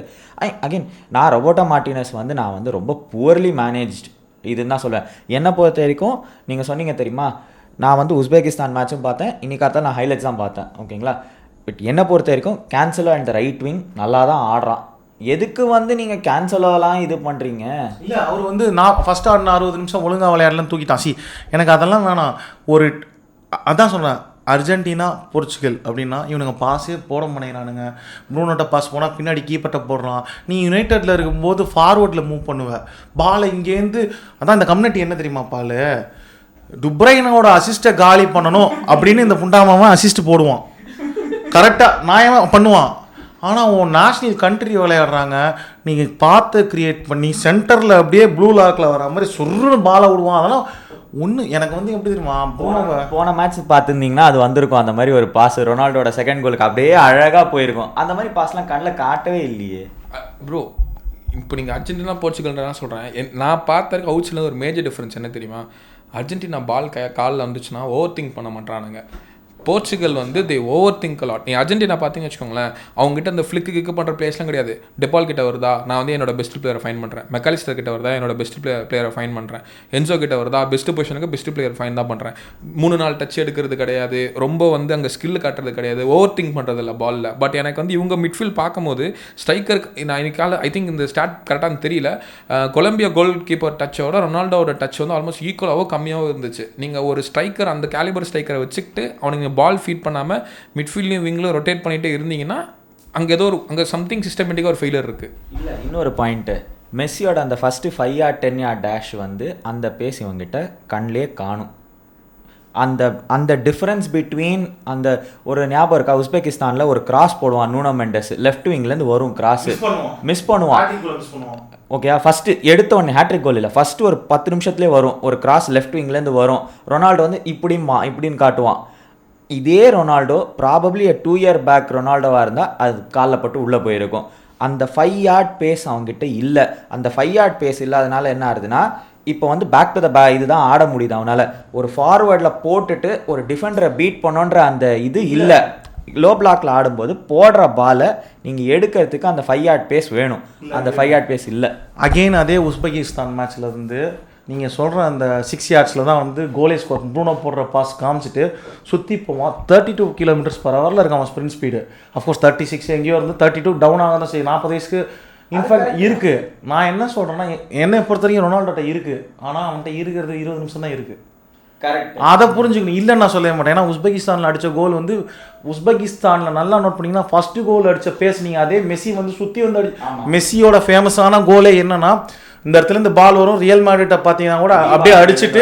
S1: அகைன் நான் ரொபோட்டோ மார்டினஸ் வந்து நான் வந்து ரொம்ப புவர்லி மேனேஜ்ட் இதுன்னு தான் சொல்லுவேன். என்னை பொறுத்த வரைக்கும் நீங்கள் சொன்னீங்க தெரியுமா, நான் வந்து உஸ்பெகிஸ்தான் மேட்சும் பார்த்தேன், இன்னைக்காக நான் ஹைலைட்ஸ் தான் பார்த்தேன், ஓகேங்களா. பட் என்னை பொறுத்த வரைக்கும் கேன்சலோ அண்ட் ரைட் விங் நல்லா தான் ஆடுறான். எதுக்கு வந்து நீங்கள் கேன்சலோலாம் இது பண்ணுறீங்க?
S2: இல்லை, அவர் வந்து நான் ஃபஸ்ட் ஆடின 60 நிமிஷம் ஒழுங்காக விளையாடலாம் தூக்கிட்டான். எனக்கு அதெல்லாம் வேணாம். ஒரு அதான் சொன்னேன், அர்ஜென்டினா போர்ச்சுகல் அப்படின்னா இவனுங்க பாஸே போட மாட்டேங்கிறானுங்க. ப்ரூனோட்ட பாஸ் போனால் பின்னாடி கீப்பர்ட்ட போடுறான். நீ யுனைடெட்டில் இருக்கும்போது ஃபார்வர்டில் மூவ் பண்ணுவேன், பாலை இங்கேருந்து. அதான் இந்த கம்யூனிட்டி என்ன தெரியுமா பால், டுப்ரைனோட அசிஸ்ட்டை காலி பண்ணணும் அப்படின்னு இந்த புண்டாமாவன் அசிஸ்ட் போடுவான், கரெக்டாக நியாயமாக பண்ணுவான். ஆனால் உன் நேஷ்னல் கண்ட்ரி விளையாடுறாங்க, நீங்கள் பார்த்து க்ரியேட் பண்ணி சென்டரில் அப்படியே ப்ளூ லாக்கில் வர மாதிரி சொருன்னு பாலை விடுவான். அதெல்லாம் ஒன்று எனக்கு வந்து எப்படி தெரியுமா,
S1: போன மேட்ச் பார்த்துருந்தீங்கன்னா அது வந்திருக்கும் அந்த மாதிரி ஒரு பாஸ், ரொனால்டோட செகண்ட் கோலுக்கு அப்படியே அழகாக போயிருக்கும். அந்த மாதிரி பாஸ்லாம் கண்ணில் காட்டவே இல்லையே
S3: ப்ரோ. இப்போ நீங்கள் அர்ஜென்டினா போர்ச்சுகல்ன்றதான் சொல்கிறேன். நான் பார்த்த அவுட்ஸில் ஒரு மேஜர் டிஃப்ரென்ஸ் என்ன தெரியுமா, அர்ஜென்டினா பால் காலில் வந்துச்சுன்னா ஓவர் திங்க் பண்ண மாட்டானுங்க. போர்ச்சுகல் வந்து தே ஓவர் திங்க் லாட். நீ அர்ஜென்டினா பார்த்தீங்கன்னு வச்சுக்கோங்களேன், அவங்ககிட்ட அந்த ஃப்ளிக்கு கிக்கு பண்ணுற பிளேஸ்லாம் கிடையாது. டெபால் கிட்ட வருதா, நான் வந்து என்னோட பெஸ்ட் பிளேயரை ஃபைன் பண்ணுறேன். மெக்காலிஸ்டர் கிட்ட வருதா, என்னோட பெஸ்ட் பிளேயரை ஃபைன் பண்ணுறேன். என்சோ கிட்ட வருதா, பெஸ்ட் பொசிஷனுக்கு பெஸ்ட் பிளேயர் ஃபைன் தான் பண்ணுறேன். 3-4 டச் எடுக்கிறது கிடையாது, ரொம்ப வந்து அங்கே ஸ்கில் காட்டுறது கிடையாது, ஓவர் திங்க் பண்ணுறது இல்லை பாலில். பட் எனக்கு வந்து இவங்க மிட்ஃபீல்ட் பார்க்கும்போது ஸ்ட்ரைக்கர், நான் இன்னைக்கு ஐ திங்க் இந்த ஸ்டாட் கரெக்டாக தெரியல, கொலம்பியா கோல் கீப்பர் டச்சோட ரொனால்டோட டச் வந்து ஆல்மோஸ்ட் ஈக்குவலாகவோ கம்மியாகவும் இருந்துச்சு. நீங்கள் ஒரு ஸ்ட்ரைக்கர், அந்த கேலிபர் ஸ்ட்ரைக்கரை வச்சுக்கிட்டு அவனுக்கு பால் ஃபீட் பண்ணாமல் மிட்ஃபீல்ட்லையும் விங்கிலும் ரொட்டேட் பண்ணிகிட்டே இருந்தீங்கன்னா அங்கே ஏதோ அங்கே சம்திங் சிஸ்டமேட்டிக்காக ஒரு ஃபெயிலியர் இருக்குது.
S1: இல்லை, இன்னொரு பாயிண்ட்டு, மெஸ்ஸியோட அந்த ஃபஸ்ட்டு 5 yard 10 yard டேஷ் வந்து அந்த பேஸ் இவங்ககிட்ட கண்ணிலே காணும். அந்த டிஃப்ரென்ஸ் பிட்வீன் அந்த ஒரு ஞாபகம் இருக்கா, உஸ்பெகிஸ்தானில் ஒரு கிராஸ் போடுவான் நூனோ மெண்டஸ், லெஃப்ட் விங்லேருந்து வரும் கிராஸ், மிஸ் பண்ணுவான். ஓகே, ஃபஸ்ட்டு எடுத்த உடனே ஹேட்ரிக் கோல் இல்லை, ஃபஸ்ட்டு ஒரு 10 நிமிஷத்துலேயே வரும் ஒரு கிராஸ், லெஃப்ட் விங்லேருந்து வரும். ரொனால்டோ வந்து இப்படின்னு காட்டுவான். இதே ரொனால்டோ ப்ராபப்ளி 2 year பேக் ரொனால்டோவாக இருந்தால் அது காலில் பட்டு உள்ளே போயிருக்கும். அந்த 5 yard பேஸ் அவங்ககிட்ட இல்லை. அந்த 5 yard பேஸ் இல்லாதனால என்ன ஆகுதுன்னா, இப்போ வந்து பேக் டு த இதுதான் ஆட முடியுது அவனால். ஒரு ஃபார்வேர்டில் போட்டுட்டு ஒரு டிஃபெண்டரை பீட் பண்ணோன்ற அந்த இது இல்லை. லோ பிளாக்ல ஆடும்போது போடுற பாலை நீங்கள் எடுக்கிறதுக்கு அந்த 5 yard பேஸ் வேணும். அந்த 5 yard பேஸ் இல்லை.
S2: அகெயின் அதே உஸ்பெகிஸ்தான் மேட்ச்சில் இருந்து நீங்கள் சொல்கிற அந்த 6 yards தான் வந்து கோலே ஸ்கோர். ப்ரூனோ போடுற பாஸ் காமிச்சிட்டு சுற்றி போவான். 32 km/h இருக்கான் அவன் ஸ்ப்ரிண்ட் ஸ்பீடு. அஃப்கோர்ஸ் 36 எங்கேயோ இருந்து 32 டவுன் ஆக தான் செய்யும். 40 வயசுக்கு இன்ஃபேக்ட் இருக்குது. நான் என்ன சொல்கிறேன்னா, என்னை பொறுத்த வரைக்கும் ரொனால்டோட்ட இருக்குது, ஆனால் அவன்கிட்ட இருக்கிறது 20 நிமிஷம் தான் இருக்குது.
S1: கரெக்ட்,
S2: அதை புரிஞ்சுக்கணும். இல்லைன்னு நான் சொல்ல மாட்டேன். ஏன்னா உஸ்பெகிஸ்தானில் அடித்த கோல் வந்து, உஸ்பெகிஸ்தானில் நல்லா நோட் பண்ணிங்கன்னா ஃபஸ்ட்டு கோல் அடித்த பேஸ் நீங்கள் அதே மெஸ்ஸி வந்து சுற்றி வந்து மெஸ்ஸியோட ஃபேமஸான கோலே என்னன்னா, இந்த இடத்துல இந்த பால் வரும், ரியல் மேட்ரிட்டை பார்த்தீங்கன்னா கூட அப்படியே அடிச்சுட்டு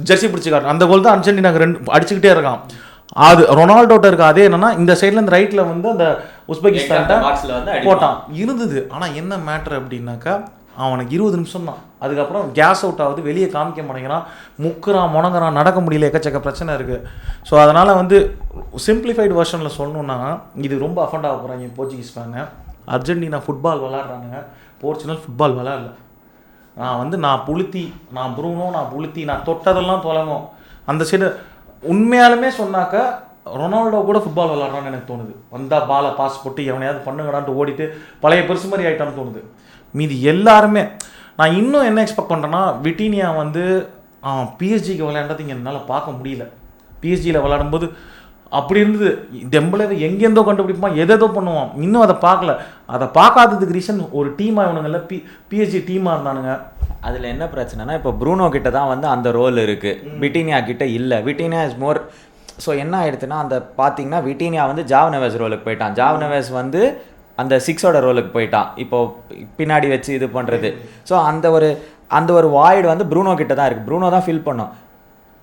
S2: ஜெர்சி பிடிச்சிக்காரு. அந்த கோல் தான் அர்ஜென்டினாக்கு 2 அடிச்சுக்கிட்டே இருக்கான். அது ரொனால்டோட்ட இருக்க. அதே என்னன்னா, இந்த சைடில் இந்த ரைட்டில் வந்து அந்த உஸ்பெகிஸ்தான் போட்டான் இருந்தது. ஆனால் என்ன மேட்ரு அப்படின்னாக்கா, அவனுக்கு 20 நிமிஷம் தான். அதுக்கப்புறம் கேஸ் அவுட் ஆகுது, வெளியே காமிக்க மாட்டேங்கிறான், முக்குறான், முணங்குறான், நடக்க முடியல, எக்கச்சக்க பிரச்சனை இருக்குது. ஸோ அதனால் வந்து சிம்பிளிஃபைடு வெர்ஷனில் சொல்லணுன்னா, இது ரொம்ப அஃபண்ட் ஆக போகிறாங்க போர்ச்சுகீஸ் ஃபேனு. அர்ஜென்டினா ஃபுட்பால் விளாட்றானுங்க, போர்ச்சுகல் ஃபுட்பால் விளாட்ல. நான் புளுத்தி, நான் ப்ரூனோ, நான் புளுத்தி, நான் தொட்டதெல்லாம் தொலைங்கும். அந்த சைடு உண்மையாலுமே சொன்னாக்கா ரொனால்டோ கூட ஃபுட்பால் விளாட்றான்னு எனக்கு தோணுது. வந்தால் பாலை பாஸ் போட்டு எவனையாவது பண்ணுங்கடான்ட்டு ஓடிட்டு பழைய பெருசு மாதிரி ஆகிட்டான்னு தோணுது. மீதி எல்லாருமே நான் இன்னும் என்ன எக்ஸ்பெக்ட் பண்ணுறேன்னா, விட்டீனியா வந்து பிஎஸ்ஜிக்கு விளையாண்டது இங்கே என்னால் பார்க்க முடியல. பிஎஸ்ஜியில் விளையாடும்போது அப்படி இருந்தது. டெம்பலே எங்கேருந்தோ கண்டுபிடிப்பான், எதோ பண்ணுவான். இன்னும் அதை பார்க்கல. அதை பார்க்காததுக்கு ரீசன் ஒரு டீமாக இவனுங்கள்ல பிஎஸ்ஜி டீமாக இருந்தானுங்க.
S1: அதில் என்ன பிரச்சனைனா, இப்போ ப்ரூனோ கிட்ட தான் வந்து அந்த ரோல் இருக்குது, விட்டீனியா கிட்ட இல்லை. விட்டீனியா இஸ் மோர். ஸோ என்ன ஆயிடுச்சுன்னா, அந்த பார்த்தீங்கன்னா விட்டீனியா வந்து ஜாவ் நெவஸ் ரோலுக்கு போயிட்டான். ஜாவ் நெவஸ் வந்து அந்த 6ஓட ரோலுக்கு போயிட்டான், இப்போது பின்னாடி வச்சு இது பண்ணுறது. ஸோ அந்த ஒரு வாய்டு வந்து ப்ரூனோ கிட்ட தான் இருக்குது. ப்ரூனோ தான் ஃபில் பண்ணோம்.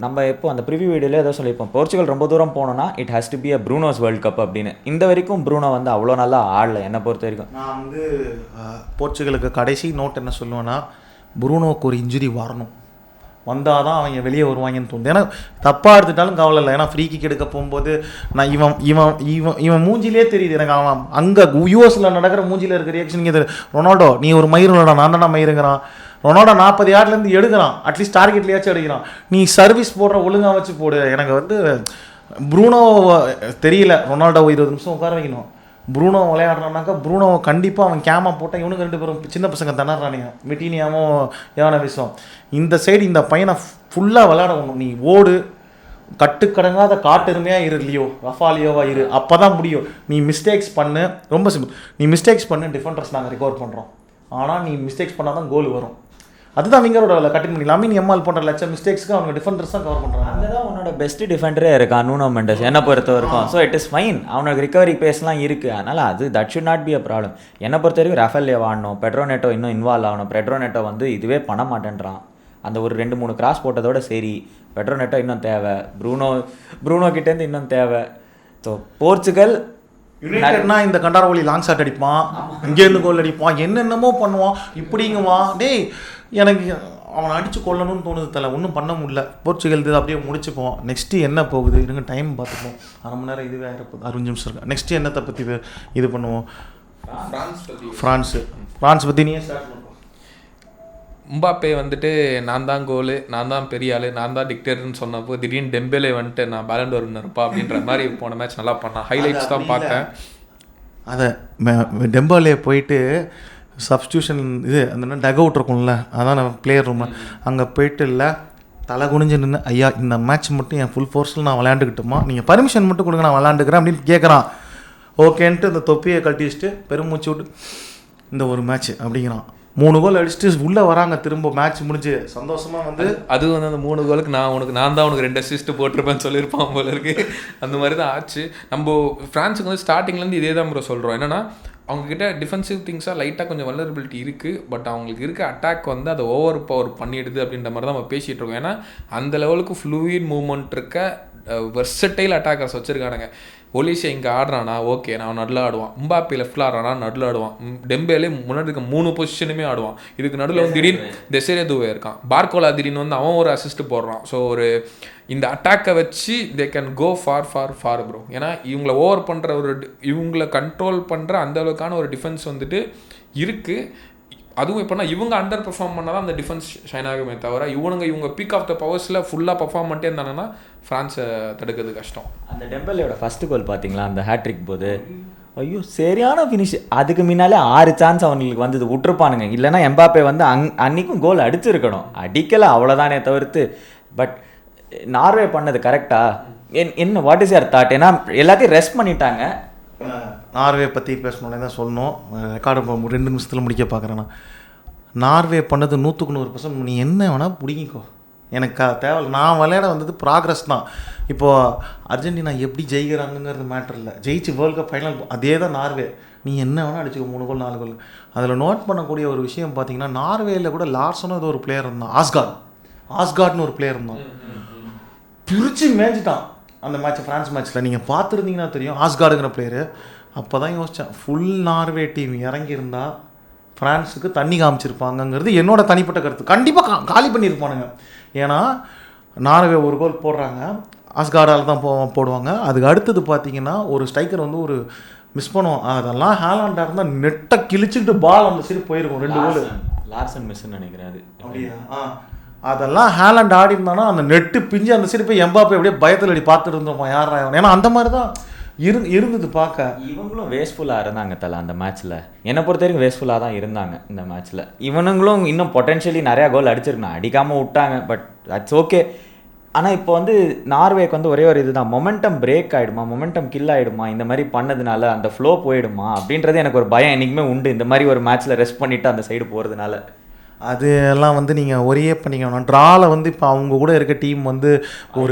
S1: நம்ம எப்போ அந்த ப்ரிவியூ வீடியோவில் ஏதோ சொல்லியிருப்போம், போர்ச்சுகல் ரொம்ப தூரம் போனோன்னா it has to be a Bruno's world cup அப்படின்னு. இந்த வரைக்கும் ப்ரூனோ வந்து அவ்வளோ நல்லா ஆடலை என்னை பொறுத்த வரைக்கும்.
S2: நான் வந்து போர்ச்சுகலுக்கு கடைசி நோட் என்ன சொல்லுவேன்னா, ப்ரூனோவுக்கு ஒரு இன்ஜுரி வரணும், வந்தால் தான் அவங்க வெளியே வருவாங்கன்னு தோணுது. ஏன்னா தப்பாக எடுத்துட்டாலும் கவலை இல்லை. ஏன்னா ஃப்ரீ கிக் எடுக்க போகும்போது நான் இவன் மூஞ்சிலே தெரியுது எனக்கு. அவன் அங்கே யூஎஸில் நடக்கிற மூஞ்சியில் இருக்க ரியாக்ஷன் இங்கே தெரியுது. ரொனால்டோ நீ ஒரு மயிருங்களா, நான் தானே மயிருங்கிறான். ரொனால்டோ 40 யார்ட்லேருந்து எடுக்கிறான், அட்லீஸ்ட் டார்கெட்லேயாச்சும் எடுக்கிறான். நீ சர்வீஸ் போடுற ஒழுங்காக வச்சு போடு. எனக்கு வந்து ப்ரூனோ தெரியல, ரொனால்டோ 20 நிமிஷம் உட்கார வைக்கணும். ப்ரூனோ விளையாடுறானாக்கா ப்ரூனோ கண்டிப்பாக அவன் கேமா போட்டால் இவனுக்கு 2 பேரும் சின்ன பசங்க திணறானுங்க, விட்டீனியாவும் ஏவான விஷயம். இந்த சைடு இந்த பையனை ஃபுல்லாக விளையாட ஒன்றும். நீ ஓடு, கட்டுக்கடங்காத காட்டெருமையாக இரு, லியோ ரஃபாலியோவா இரு, அப்போ தான் முடியும். நீ மிஸ்டேக்ஸ் பண்ணு, ரொம்ப சிம்பிள். நீ மிஸ்டேக்ஸ் பண்ணு, டிஃபெண்டர்ஸ் நாங்கள் ரெக்கவர் பண்ணுறோம். ஆனால் நீ மிஸ்டேக்ஸ் பண்ணால் தான் கோல் வரும். அதுதான் விங்கரோட கட்டிங் பண்ணிக்கலாம். மீன் எம்மால் போன்ற லட்சம் மிஸ்டேக்ஸ்க்கு அவங்க டிஃபெண்டர்ஸ் தான் கவர் பண்ணுறாங்க.
S1: அங்கே தான் உன்னோட பெஸ்ட் டிஃபெண்டரே இருக்கான் நூனோ மெண்டஸ் என்னை பொறுத்த வரைக்கும். ஸோ இட் இஸ் ஃபைன், அவனுக்கு ரிகவரி பேஸ்லாம் இருக்குது. அதனால் அது that should not be a problem. என்னை பொறுத்த வரைக்கும் ரஃபேலியோ ஆடணும், பெட்ரோ நெட்டோ இன்னும் இன்வால்வ் ஆகணும். பெட்ரோ நெட்டோ வந்து இதுவே பண்ண மாட்டேன்றான். அந்த ஒரு 2-3 கிராஸ் போட்டதோட சரி. பெட்ரோ நெட்டோ இன்னும் தேவை, ப்ரூனோ கிட்டேருந்து இன்னும் தேவை. ஸோ போர்ச்சுகல்
S2: யுனைடெட்னா இந்த கண்டாரவழி லாங் ஷாட் அடிப்பான், இங்கேருந்து கோல் அடிப்பான், என்னென்னமோ பண்ணுவான், இப்படிங்குவான். டேய் எனக்கு அவனை அடித்து கொல்லணும்னு தோணுது தலை, ஒன்றும் பண்ண முடியல. போர்ச்சுகல் இது அப்படியே முடிச்சுப்போம். நெக்ஸ்ட்டு என்ன போகுது இருங்க, டைம் பார்த்துப்போம். 1/2 மணி நேரம் இதுவே ஆகிருப்போம், 60 நிமிஷம் இருக்கு. நெக்ஸ்ட்டு என்னத்தை பற்றி இது பண்ணுவோம்? ஃப்ரான்ஸ் பற்றி நீயே ஸ்டார்ட் பண்ணுவோம்.
S3: மும்பாப்பே வந்துட்டு நான் தான் கோலு, நான் தான் பெரிய ஆள், நான் தான் டிக்டேட்டர்னு சொன்னப்போ திடீர்னு டெம்பேலே வந்துட்டு நான் பேலண்டோர் இருப்பா அப்படின்ற மாதிரி போன மேட்ச் நல்லா பண்ணான். ஹைலைட்ஸ் தான் பார்த்தேன்.
S2: அதை டெம்பாலே போயிட்டு சப்ஸ்டியூஷன் இது அந்த டக் அவுட் இருக்கும்ல, அதான் பிளேயர் ரூம், அங்கே போயிட்டு இல்லை தலை குனிஞ்சு நின்று, ஐயா இந்த மேட்ச் மட்டும் என் ஃபுல் ஃபோர்ஸில் நான் விளையாண்டுக்கிட்டோமா, நீங்கள் பர்மிஷன் மட்டும் கொடுங்க நான் விளையாண்டுக்கிறேன் அப்படின்னு கேட்குறான். ஓகேன்ட்டு இந்த தொப்பியை கட்டி வச்சுட்டு பெருமூச்சு விட்டு இந்த ஒரு மேட்ச் அப்படிங்கிறான். 3 கோல் அடிச்சுட்டு உள்ளே வராங்க, திரும்ப மேட்ச் முடிஞ்சு சந்தோஷமாக வந்து
S3: அது வந்து அந்த 3 கோலுக்கு நான் தான் உனக்கு 2 அசிஸ்ட் போட்டிருப்பேன்னு சொல்லியிருப்பான் போல இருக்கு. அந்த மாதிரி தான் ஆச்சு. நம்ம ஃப்ரான்ஸுக்கு வந்து ஸ்டார்டிங்லேருந்து இதே தான் ப்ரோ சொல்கிறோம். என்னென்னா அவங்கக்கிட்ட டிஃபென்சிவ் திங்ஸாக லைட்டாக கொஞ்சம் வல்னரபிலிட்டி இருக்குது. பட் அவங்களுக்கு இருக்க அட்டாக் வந்து அதை ஓவர் பவர் பண்ணிடுது அப்படின்ற மாதிரி தான் நம்ம பேசிகிட்டு இருக்கோம். ஏன்னா அந்த லெவலுக்கு ஃப்ளூயிட் மூவ்மெண்ட் இருக்க வெர்சடைல் அட்டாக்கர்ஸ் வச்சுருக்கானுங்க. ஒலிஷே இங்கே ஆடுறானா ஓகே, நான் நடுவில் ஆடுவான். மும்பாப்பே லெஃப்டில் ஆடுறானா நடுவில் ஆடுவான். டெம்பேலே முன்னாடி இருக்க 3 பொசிஷனுமே ஆடுவான். இதுக்கு நடுவில் வந்து திடீர்னு தெசேரே தூவே இருக்கான். பார்கோலா திடீர்னு வந்து அவன் ஒரு அசிஸ்ட் போடுறான். ஸோ ஒரு இந்த அட்டாக்கை வச்சு they can go for bro. ஏன்னா இவங்களை ஓவர் பண்ணுற இவங்களை கண்ட்ரோல் பண்ணுற அந்த அளவுக்கான ஒரு டிஃபென்ஸ் வந்துட்டு இருக்குது. அதுவும் எப்போனா இவங்க அண்டர் பெர்ஃபார்ம் பண்ணால் தான் அந்த டிஃபென்ஸ் ஷைன் ஆகுமே தவிர இவங்க பீக் ஆஃப் த பவர்ஸில் ஃபுல்லாக பர்ஃபார்ம் பண்ணிட்டே இருந்தாங்கன்னா ஃப்ரான்ஸை தடுக்கிறது கஷ்டம்.
S1: அந்த டெம்பேலேயோட ஃபர்ஸ்ட் கோல் பார்த்தீங்களா, அந்த ஹேட்ரிக் போது ஐயோ சரியான ஃபினிஷ். அதுக்கு முன்னாலே 6 சான்ஸ் அவங்களுக்கு வந்தது, விட்டுருப்பானுங்க. இல்லைனா எம்பாப்பே வந்து அன்றைக்கும் கோல் அடிச்சிருக்கணும், அடிக்கலை அவ்வளோதானே தவிர்த்து. பட் நார்வே பண்ணது கரெக்டா என்ன, வாட் இஸ் யர் தாட்? ஏன்னா எல்லாத்தையும் ரெஸ்ட் பண்ணிட்டாங்க.
S2: நார்வே பற்றி பேசணுன்னே தான் சொல்லணும். ரெக்கார்டு 2 நிமிஷத்தில் முடிக்க பார்க்குறேன்னா, நார்வே பண்ணது 100% நீ என்ன வேணால் பிடிங்கிக்கோ, எனக்கு தேவை. நான் விளையாட வந்தது ப்ராக்ரஸ் தான். இப்போது அர்ஜென்டினா எப்படி ஜெயிக்கிறாங்கிறது மேட்டர் இல்லை, ஜெயிச்சு வேர்ல்டு கப் ஃபைனல் அதே தான் நார்வே. நீ என்ன வேணால் அடிச்சுக்கோ, 3 கோல் 4 கோல். அதில் நோட் பண்ணக்கூடிய ஒரு விஷயம் பார்த்தீங்கன்னா, நார்வேயில் கூட லார்சனும் ஏதோ ஒரு பிளேயர் இருந்தான், ஆஸ்கார்ட்னு ஒரு பிளேயர் இருந்தான், பிரித்து மேய்ச்சிட்டான் அந்த மேட்ச். ஃப்ரான்ஸ் மேட்ச்சில் நீங்கள் பார்த்துருந்தீங்கன்னா தெரியும், ஆஸ்கார்டுங்கிற பிளேயரு. அப்போ தான் யோசித்தேன், ஃபுல் நார்வே டீம் இறங்கியிருந்தா ஃப்ரான்ஸுக்கு தண்ணி காமிச்சிருப்பாங்கங்கிறது என்னோட தனிப்பட்ட கருத்து. கண்டிப்பாக காலி பண்ணியிருப்பானுங்க. ஏன்னா நார்வே 1 கோல் போடுறாங்க, ஆஸ்கார்டால் தான் போடுவாங்க. அதுக்கு அடுத்தது பார்த்தீங்கன்னா ஒரு ஸ்ட்ரைக்கர் வந்து ஒரு மிஸ் பண்ணுவோம். அதெல்லாம் ஹாலாண்டாக இருந்தால் நெட்டை கிழிச்சிட்டு பால் அந்த சைடு போயிருக்கும். 2 கோல்
S1: லார்சன் மிஸ்ன்னு நினைக்கிறேன் அது.
S2: அப்படியா? அதெல்லாம் ஹாலாண்ட் ஆடி இருந்தானா அந்த நெட்டு பிஞ்சு அந்த சைடு போய் எம்பாப்பே அப்படியே பயத்தில் அடி பார்த்துட்டு இருந்தோம் யாரா. ஏன்னா அந்த மாதிரி தான் இருந்தது பார்க்க. இவங்களும் வேஸ்ட்ஃபுல்லாக இருந்தாங்க அந்த மேட்ச்சில். என்னை பொறுத்த வரைக்கும் வேஸ்ட்ஃபுல்லாக தான் இருந்தாங்க இந்த மேட்ச்சில். இவனுங்களும் இன்னும் பொட்டென்ஷியலி நிறையா கோல் அடிச்சிருக்கணும், அடிக்காமல் விட்டாங்க. But that's okay. ஆனால் இப்போ வந்து நார்வேக்கு வந்து ஒரே ஒரு இதுதான், மொமெண்டம் பிரேக் ஆகிடுமா, மொமெண்டம் கில் ஆகிடுமா, இந்த மாதிரி பண்ணதுனால அந்த ஃப்ளோ போயிடுமா அப்படின்றது எனக்கு ஒரு பயம் என்றைக்குமே உண்டு. இந்த மாதிரி ஒரு மேட்ச்சில் ரெஸ்ட் பண்ணிவிட்டு அந்த சைடு போகிறதுனால அது எல்லாம் வந்து நீங்கள் ஒரே பண்ணிக்கணும். ட்ராவில் வந்து இப்போ அவங்க கூட இருக்க டீம் வந்து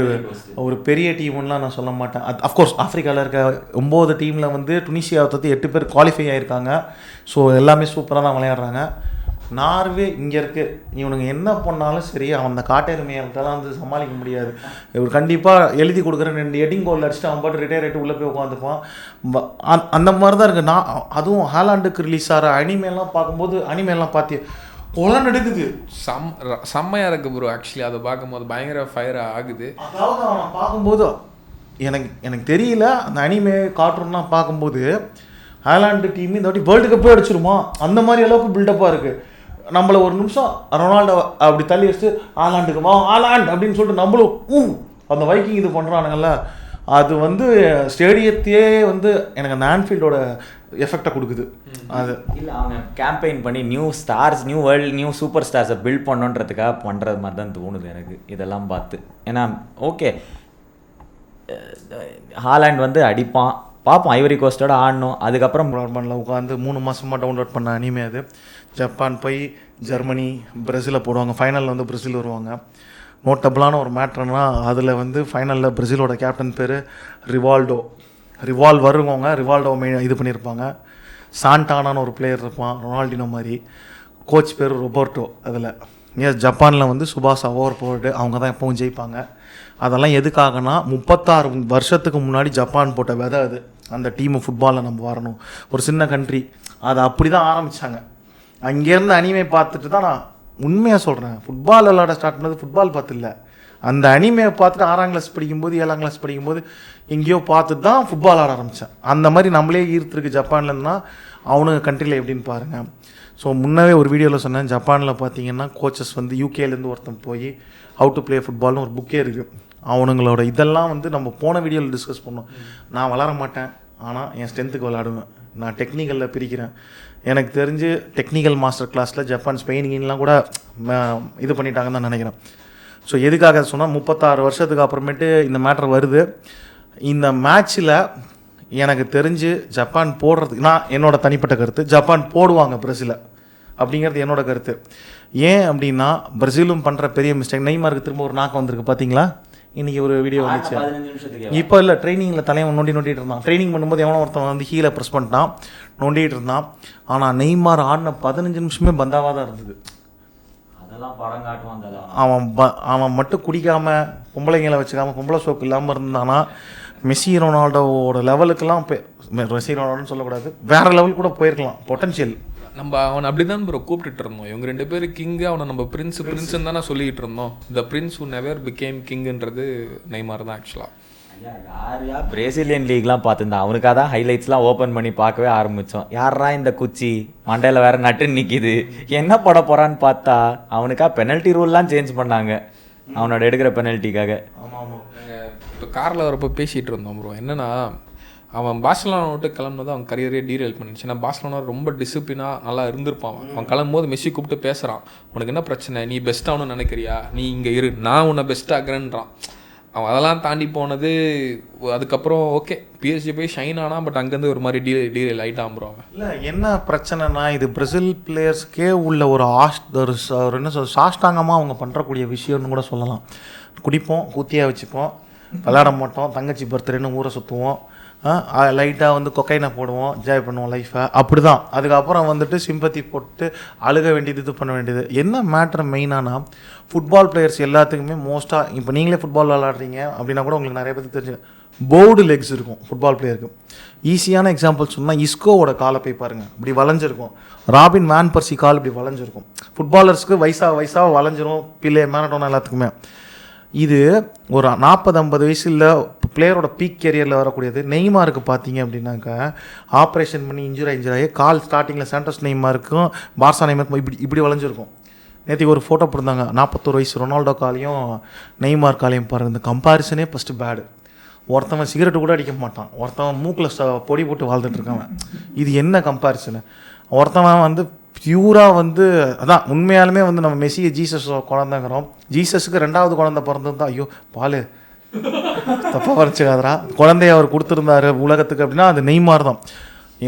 S2: ஒரு பெரிய டீம்லாம் நான் சொல்ல மாட்டேன். அஃப்கோர்ஸ் ஆஃப்ரிக்காவில் இருக்க 9 டீமில் வந்து டுனிஷியாவை தவிர்த்து 8 பேர் குவாலிஃபை ஆகியிருக்காங்க. ஸோ எல்லாமே சூப்பராக தான் விளையாடுறாங்க. நார்வே இங்கே இருக்குது, இவனுங்க என்ன பண்ணாலும் சரி அந்த காட்டெருமையால்ட்டெல்லாம் வந்து சமாளிக்க முடியாது. இவர் கண்டிப்பாக எழுதி கொடுக்குற 2 எட்டிங் கோல் அடிச்சுட்டு அவன் பாட்டு ரிட்டையர் ஆகிட்டு உள்ளே போய் உட்காந்துப்பான். அந்த மாதிரி தான் இருக்குது. நான் அதுவும் ஹாலாண்டுக்கு ரிலீஸ் ஆகிற அனிமேலாம் பார்த்து கொலை நடக்குது,
S3: செம்மையாக இருக்குது ப்ரோ. ஆக்சுவலி அதை பார்க்கும்போது பயங்கர ஃபயர் ஆகுது.
S2: அதாவது அவனை பார்க்கும்போது எனக்கு தெரியல, அந்த அனிமே கார்ட்டூன்லாம் பார்க்கும்போது ஹாலாண்டு டீம் இந்த வாட்டி வேர்ல்டு கப்பே அடிச்சிருமா அந்த மாதிரி அளவுக்கு பில்டப்பாக இருக்குது. நம்மளை ஒரு நிமிஷம் ரொனால்டோ அப்படி தள்ளி வச்சுட்டு ஹாலாண்டுக்கு ஹாலாண்ட் அப்படின்னு சொல்லிட்டு நம்மளும் அந்த வைக்கிங் இது பண்ணுறானுங்கல்ல, அது வந்து ஸ்டேடியத்தையே வந்து எனக்கு அந்த ஆன்ஃபீல்டோட எஃபெக்டை கொடுக்குது. அது இல்லை அவங்க கேம்பெயின் பண்ணி new stars, new world, new super ஸ்டார்ஸை பில்ட் பண்ணுன்றதுக்காக பண்ணுறது மாதிரி தான் தோணுது எனக்கு இதெல்லாம் பார்த்து. ஏன்னா ஓகே ஹாலாண்ட் வந்து அடிப்பான், பார்ப்போம், ஐவரி கோஸ்டோட ஆடணும். அதுக்கப்புறம் ப்ராட்பேண்டில் உட்காந்து 3 மாதமாக டவுன்லோட் பண்ண அனிமே அது. ஜப்பான் போய் ஜெர்மனி பிரேசிலை போடுவாங்க, ஃபைனலில் வந்து பிரேசில் வருவாங்க. நோட்டபுளான ஒரு மேட்ருன்னா அதில் வந்து ஃபைனலில் பிரேசிலோட கேப்டன் பேர் ரிவால்டோ வருவாங்க. ரிவால்டோ இது பண்ணியிருப்பாங்க. சாண்டானான்னு ஒரு பிளேயர் இருப்பான் ரொனால்டினோ மாதிரி. கோச் பேர் ரொபர்ட்டோ. அதில் ஜப்பானில் வந்து சுபாஷ் ஓவர் போர்டு அவங்க தான் எப்பவும் ஜெயிப்பாங்க. அதெல்லாம் எதுக்காகனா 36 வருஷத்துக்கு முன்னாடி ஜப்பான் போட்ட விதை அது. அந்த டீமு ஃபுட்பாலில் நம்ம வரணும், ஒரு சின்ன கண்ட்ரி, அதை அப்படி தான் ஆரம்பித்தாங்க. அங்கேருந்து அனிமே பார்த்துட்டு தான் நான் உண்மையாக சொல்கிறேன், ஃபுட்பால் விளாட ஸ்டார்ட் பண்ணது ஃபுட்பால் பார்த்து இல்லை, அந்த அனிமையை பார்த்துட்டு 6ஆம் கிளாஸ் படிக்கும்போது 7ஆம் கிளாஸ் படிக்கும்போது எங்கேயோ பார்த்துட்டு தான் ஃபுட்பால் ஆட ஆரம்பித்தேன். அந்த மாதிரி நம்மளே ஈர்த்துருக்கு ஜப்பான்லேருந்துனா. அவனுங்க கண்ட்ரியில் எப்படின்னு பாருங்கள். ஸோ முன்னவே ஒரு வீடியோவில் சொன்னேன், ஜப்பானில் பார்த்தீங்கன்னா கோச்சஸ் வந்து யூகேலேருந்து ஒருத்தன் போய் ஹவு டு ப்ளே ஃபுட்பால்னு ஒரு புக்கே இருக்குது. அவனுங்களோட இதெல்லாம் வந்து நம்ம போன வீடியோவில் டிஸ்கஸ் பண்ணோம். நான் வளர மாட்டேன், ஆனால் என் ஸ்ட்ரென்த்துக்கு விளாடுவேன், நான் டெக்னிக்கலில் பிரிக்கிறேன். எனக்கு தெரிஞ்சு டெக்னிக்கல் மாஸ்டர் கிளாஸில் ஜப்பான் ஸ்பெயின்லாம் கூட இது பண்ணிட்டாங்கன்னு தான் நினைக்கிறேன். ஸோ எதுக்காக சொன்னால் 36 வருஷத்துக்கு அப்புறமேட்டு இந்த மேட்ரு வருது. இந்த மேட்ச்சில் எனக்கு தெரிஞ்சு ஜப்பான் போடுறதுக்கு, நான் என்னோடய தனிப்பட்ட கருத்து, ஜப்பான் போடுவாங்க பிரேசிலை அப்படிங்கிறது என்னோட கருத்து. ஏன் அப்படின்னா பிரேசிலும் பண்ணுற பெரிய மிஸ்டேக், நெய்மாருக்கு திரும்ப ஒரு நாக்கம் வந்திருக்கு பார்த்தீங்களா, இன்றைக்கி ஒரு வீடியோ வந்துச்சு. இப்போ இல்லை, ட்ரைனிங்கில் தலைவன் நோண்டிட்டு இருந்தான். ட்ரைனிங் பண்ணும்போது எவனோ ஒருத்தன் வந்து ஹீலை ப்ரெஸ் பண்ணிட்டான், நோண்டிகிட்டு இருந்தான். ஆனால் நெய்மார் ஆடின 15 நிமிஷமே பந்தாவாக தான் இருந்தது.
S1: அதெல்லாம் படம் காட்டுவாங்க.
S2: அவன் மட்டும் குடிக்காமல் பொம்பளைங்களை வச்சுக்காமல் பொம்பளை சோக்கு இல்லாமல் இருந்தானா மெஸ்ஸி ரொனால்டோவோட லெவலுக்கெல்லாம் மெஸ்ஸி ரொனால்டோன்னு சொல்லக்கூடாது, வேறு லெவல் கூட போயிருக்கலாம் பொட்டன்ஷியல்.
S3: நம்ம அவனை அப்படி தான் ப்ரோ கூப்பிட்டுட்டு இருந்தோம். இவங்க 2 பேரும் கிங்கு, அவனை நம்ம பிரின்ஸ்ன்னு தானே சொல்லிகிட்டு இருந்தோம். The prince who never became கிங்குன்றது நெய்மார் தான் ஆக்சுவலாக.
S1: யாரையா பிரேசிலியன் லீக்லாம் பார்த்துருந்தா அவனுக்காக தான் ஹைலைட்ஸ்லாம் ஓப்பன் பண்ணி பார்க்கவே ஆரம்பித்தோம். யாரா இந்த குச்சி மண்டையில் வேறு நட்டு நிற்கிது, என்ன போட போகிறான்னு பார்த்தா அவனுக்காக பெனல்ட்டி ரூல்லாம் சேஞ்ச் பண்ணாங்க அவனோட எடுக்கிற பெனல்ட்டிக்காக.
S3: இப்போ காரில் வரப்போ பேசிகிட்டு இருந்தோம் ப்ரோ. என்னென்னா அவன் பார்சலோனா விட்டு கிளம்புனது அவன் கரியரே டீரெயில் பண்ணிடுச்சு. ஏன்னா பார்சலோனா ரொம்ப டிசிப்ளினாக நல்லா இருந்திருப்பான். அவன் கிளம்பும்போது மெஸ்ஸி கூப்பிட்டு பேசுகிறான், உனக்கு என்ன பிரச்சனை, நீ பெஸ்ட்டாகணும்னு நினைக்கிறியா, நீ இங்கே இரு, நான் உன்னை பெஸ்ட்டாகிறேன்றான். அவன் அதெல்லாம் தாண்டி போனது. அதுக்கப்புறம் ஓகே பிஎஸ்ஜி போய் ஷைன் ஆனால், பட் அங்கேருந்து ஒரு மாதிரி டீரெயில் ஆகிட்டான் ப்ரோ.
S2: இல்லை என்ன பிரச்சனைனா, இது பிரேசில் பிளேயர்ஸ்க்கே உள்ள ஒரு என்ன சொல் சாஷ்டாங்கமாக அவங்க பண்ணுறக்கூடிய விஷயம்னு கூட சொல்லலாம். குடிப்போம், கூத்தியாக வச்சுப்போம், விளையாட மாட்டோம், தங்கச்சி பர்த்டேன்னு ஊரை சுற்றுவோம், லைட்டாக வந்து கொக்கைனை போடுவோம், என்ஜாய் பண்ணுவோம் லைஃப்பை, அப்படி தான். அதுக்கப்புறம் வந்துட்டு சிம்பத்தி போட்டு அழுக வேண்டியது, இது பண்ண வேண்டியது. என்ன மேட்ரு மெயினானா, ஃபுட்பால் பிளேயர்ஸ் எல்லாத்துக்குமே மோஸ்ட்டாக, இப்போ நீங்களே ஃபுட்பால் விளாட்றீங்க அப்படின்னா கூட உங்களுக்கு நிறைய பேருக்கு தெரிஞ்சு போர்டு லெக்ஸ் இருக்கும் ஃபுட்பால் பிளேயருக்கு. ஈஸியான எக்ஸாம்பிள் சொன்னால் இஸ்கோவோட காலை போய் பாருங்கள், இப்படி வளைஞ்சிருக்கும். ராபின் வேன் பர்சி கால் இப்படி வளைஞ்சிருக்கும். ஃபுட்பாலர்ஸ்க்கு வயசாக வளைஞ்சிரும், பிள்ளை மேரடோனா எல்லாத்துக்குமே. இது ஒரு 40-50 வயசில் பிளேயரோட பீக் கேரியரில் வரக்கூடியது. நெய்மாருக்கு பார்த்தீங்க அப்படின்னாக்கா ஆப்ரேஷன் பண்ணி இன்ஜுரி ஆகி கால் ஸ்டார்டிங்கில் சாண்டோஸ் நெய்மாருக்கும் பார்சா நெய்மாருக்கும் இப்படி வளைஞ்சிருக்கும். நேற்றுக்கு ஒரு ஃபோட்டோ போட்டிருந்தாங்க, 41 வயசு ரொனால்டோ காலையும் நெய்மார் காலையும் பாருங்கள். இந்த கம்பாரிசனே ஃபஸ்ட்டு பேடு. ஒருத்தவன் சிகரெட்டு கூட அடிக்க மாட்டான், ஒருத்தவன் மூக்கில் பொடி போட்டு வாழ்ந்துட்டு இருக்கான். இது என்ன கம்பாரிசனு? ஒருத்தவன் வந்து பியூராக வந்து அதான் உண்மையாலுமே வந்து நம்ம மெஸ்ஸியை ஜீசஸ் குழந்தைங்கிறோம். ஜீசஸுக்கு 2வது குழந்தை பிறந்தது தான். ஐயோ பால் தப்பாக வரைச்சிக்காதரா, குழந்தைய அவர் கொடுத்துருந்தாரு உலகத்துக்கு அப்படின்னா அது நெய்மார் தான்.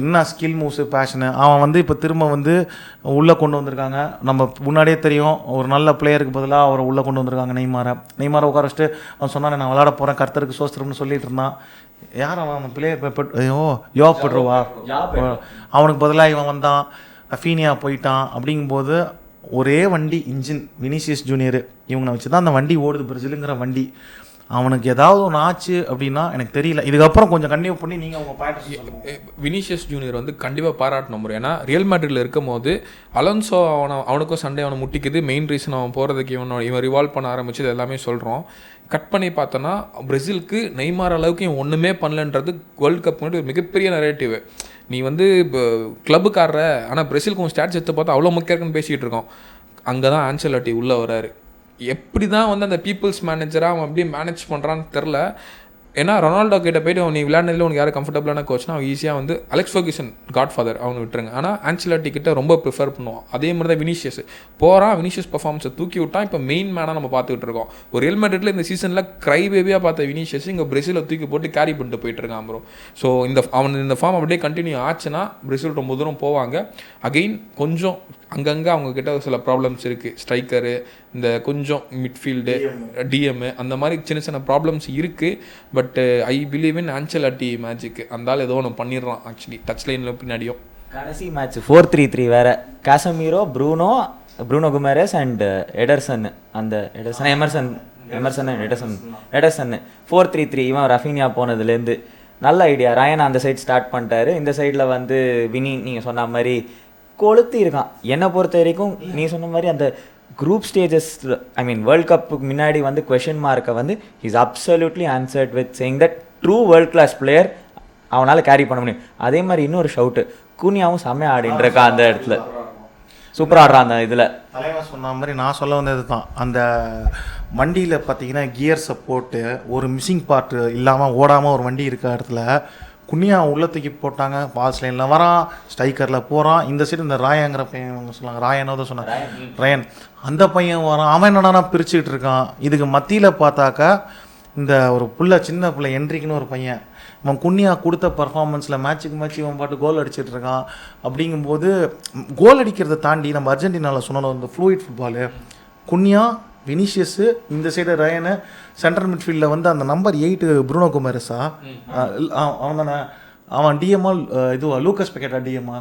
S2: என்ன ஸ்கில் மூவ்ஸு, பேஷனு. அவன் வந்து இப்போ திரும்ப வந்து உள்ளே கொண்டு வந்திருக்காங்க. நம்ம முன்னாடியே தெரியும், ஒரு நல்ல பிளேயருக்கு பதிலாக அவரை உள்ளே கொண்டு வந்திருக்காங்க நெய்மாரை உட்கார வச்சுட்டு அவன் சொன்னானே, நான் விளையாட போகிறேன் கர்த்தருக்கு சோஸ்திரம்னு சொல்லிட்டு இருந்தான். யார் அவன் பிளேயர்? ஐயோ யோ பெட்ரோவா, அவனுக்கு பதிலாக இவன் வந்தான், ரஃபீனியா போயிட்டான். அப்படிங்கும்போது ஒரே வண்டி இன்ஜின் வினிசியஸ் ஜூனியர், இவங்களை வச்சு தான் அந்த வண்டி ஓடுது, பிரேசிலுங்கிற வண்டி. அவனுக்கு ஏதாவது ஒன்று ஆச்சு அப்படின்னா எனக்கு தெரியல. இதுக்கப்புறம் கொஞ்சம் கண்டினியூ பண்ணி நீங்கள் அவங்க பாயிண்ட்.
S3: வினிசியஸ் ஜூனியர் வந்து கண்டிப்பாக பாராட்டணும். ஏன்னா ரியல் மேட்ரிடில் இருக்கும் போது அலோன்சோ அவனுக்கும் சண்டே அவனை முட்டிக்குது. மெயின் ரீசன் அவன் போகிறதுக்கு இவன் ரிவால்வ் பண்ண ஆரம்பிச்சது எல்லாமே சொல்கிறோம். கட் பண்ணி பார்த்தோன்னா பிரேசிலுக்கு நெய்மார் அளவுக்கு இவன் ஒன்றுமே பண்ணலன்றது வேர்ல்டு கப் முன்னாடி ஒரு மிகப்பெரிய நரேட்டிவ். நீ வந்து இப்போ கிளப்புக்காரர, ஆனால் பிரேசிலுக்கு உன் ஸ்டாட்ஸ் எடுத்து பார்த்தா அவ்வளோ முக்கியம் இருக்குன்னு பேசிகிட்டு இருக்கோம். அங்கே தான் ஆன்செலோட்டி உள்ளே வராரு. எப்படி தான் வந்து அந்த பீப்புள்ஸ் மேனேஜராக அவன் அப்படியே மேனேஜ் பண்ணுறான்னு தெரில. ஏன்னா ரொனால்டோ கிட்ட போய்ட்டு நீ விளையாடுனதில் உனக்கு யாரும் கம்ஃபர்டபுளான கோச்னா அவன் ஈஸியாக வந்து அலெக்ஸ் ஃபர்கூசன் காட் ஃபாதர் அவனை விட்டுருங்க. ஆனால் ஆன்செலோட்டி கிட்ட ரொம்ப ப்ரிஃபர் பண்ணுவான். அதே மாதிரி தான் வினிஷியஸ் போகிறான், வினிஷியஸ் பர்ஃபார்மன்ஸை தூக்கி விட்டான். இப்போ மெயின் மேனாக நம்ம பார்த்துக்கிட்டு இருக்கோம். ஒரு ரியல் மேட்ரிட்ல இந்த சீசனில் க்ரை பேபியாக பார்த்த வினிஷியஸ் இங்கே பிரேசிலை தூக்கி போட்டு கேரி பண்ணிட்டு போயிட்டு இருக்கான் ப்ரோ. ஸோ அவன் இந்த ஃபார்ம் அப்படியே கண்டினியூ ஆச்சுன்னா பிரேசில் ரொம்ப தூரம் போவாங்க. அகெயின் கொஞ்சம் அங்கங்கே அவங்கக்கிட்ட சில ப்ராப்ளம்ஸ் இருக்குது. ஸ்ட்ரைக்கரு, இந்த கொஞ்சம் மிட்ஃபீல்டு, டிஎம்மு, அந்த மாதிரி சின்ன சின்ன ப்ராப்ளம்ஸ் இருக்குது. But I believe in Ancelotti magic. அந்தாலும் ஏதோ ஒன்று பண்ணிடுறான் ஆக்சுவலி டச் லைனில் பின்னாடியும்.
S1: கடைசி மேட்ச் 4-3-3 வேறு. காசமீரோ, ப்ரூனோ குமேரஸ் அண்ட் எடர்சன், அந்த எமர்சன் 4-3-3. இவன் ரஃபீனியா போனதுலேருந்து நல்ல ஐடியா. ரயன் அந்த சைட் ஸ்டார்ட் பண்ணிட்டாரு. இந்த சைடில் வந்து வினி நீங்கள் சொன்ன மாதிரி கொளுத்தி இருக்கான். என்னை பொறுத்த வரைக்கும் நீ சொன்ன மாதிரி அந்த group stages, I mean world கப்புக்கு முன்னாடி வந்து கொஷின் மார்க்கை வந்து is absolutely answered with saying that true world class player அவனால் கேரி பண்ண முடியும். அதே மாதிரி இன்னொரு ஷவுட்டு, கூனியாவும் செம்மையாக ஆடின்னு இருக்கா அந்த இடத்துல, சூப்பராக ஆடுறான் அந்த இதில்.
S2: தலைவன் சொன்ன மாதிரி நான் சொல்ல வந்தது தான், அந்த வண்டியில் பார்த்தீங்கன்னா கியர் சப்போர்ட்டு ஒரு மிஸ்ஸிங் பார்ட் இல்லாமல் ஓடாமல் ஒரு வண்டி இருக்க இடத்துல குனியா உள்ள தூக்கி போட்டாங்க. பாஸ் லைனில் வரான், ஸ்ட்ரைக்கரில் போகிறான். இந்த சைடு இந்த ராயாங்கிற பையன் சொன்னாங்க, ராயனோ தான் சொன்னாங்க, ரயன் அந்த பையன் வரான். அவன் என்னன்னா பிரிச்சுக்கிட்டு இருக்கான். இதுக்கு மத்தியில் பார்த்தாக்கா இந்த ஒரு சின்ன பிள்ளை என்ட்ரிக்குன்னு ஒரு பையன், இவன் குன்னியா கொடுத்த பர்ஃபார்மன்ஸில் மேட்சுக்கு மேட்ச் இவன் பாட்டு கோல் அடிச்சிட்டு இருக்கான். அப்படிங்கும்போது கோல் அடிக்கிறத தாண்டி நம்ம அர்ஜென்டினாவில் சொன்னோம் இந்த ஃப்ளூயிட் ஃபுட்பாலு, குன்னியா வினிஷியஸு இந்த சைடு ரயனு, சென்ட்ரல் மிட்ஃபீல்டில் வந்து அந்த நம்பர் 8 ப்ரூனோ குமாரஸா அவன் தானே, அவன் டிஎம்ஆ இதுவா லூக்கஸ் பெக்கெட்டா டிஎம்ஆ,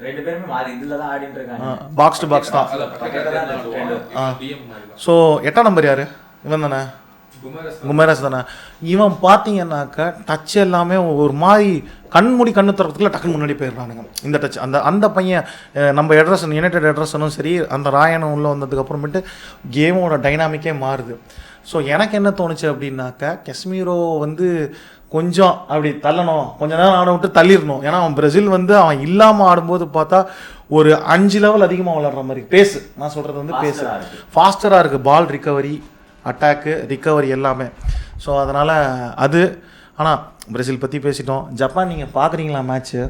S1: 2 பேருமே மாறி இதில் தான் ஆடிட்டு இருக்காங்க,
S2: பாக்ஸ் டு பாக்ஸ் தான். ஸோ 8ஆம் நம்பர் யார்? இவன் தானே, குமரஸ் தானே. இவன் பார்த்தீங்கன்னாக்கா டச் எல்லாமே ஒரு மாதிரி கண்மூடி கண்ணு திறக்கிறதுக்குள்ள டக்குன்னு முன்னாடி போயிடுறானுங்க இந்த டச். அந்த பையன் நம்ம யுனைடெட் எட்ரஸனும் சரி, அந்த ராயனும் உள்ளே வந்ததுக்கப்புறமேட்டு கேமோட டைனாமிக்கே மாறுது. ஸோ எனக்கு என்ன தோணுச்சு அப்படின்னாக்கா, கெஸ்மீரோ வந்து கொஞ்சம் அப்படி தள்ளணும், கொஞ்ச நேரம் ஆட விட்டு தள்ளிடணும். ஏன்னா அவன் பிரேசில் வந்து அவன் இல்லாமல் ஆடும்போது பார்த்தா ஒரு 5 லெவல் அதிகமாக விளாட்ற மாதிரி பேஸு, நான் சொல்கிறது வந்து பேஸு ஃபாஸ்டராக இருக்குது, பால் ரிகவரி, அட்டாக்கு, ரிகவரி எல்லாமே. ஸோ அதனால் அது. ஆனால் பிரேசில் பற்றி பேசிட்டோம். ஜப்பான் நீங்கள் பார்க்குறீங்களா மேட்ச்சு?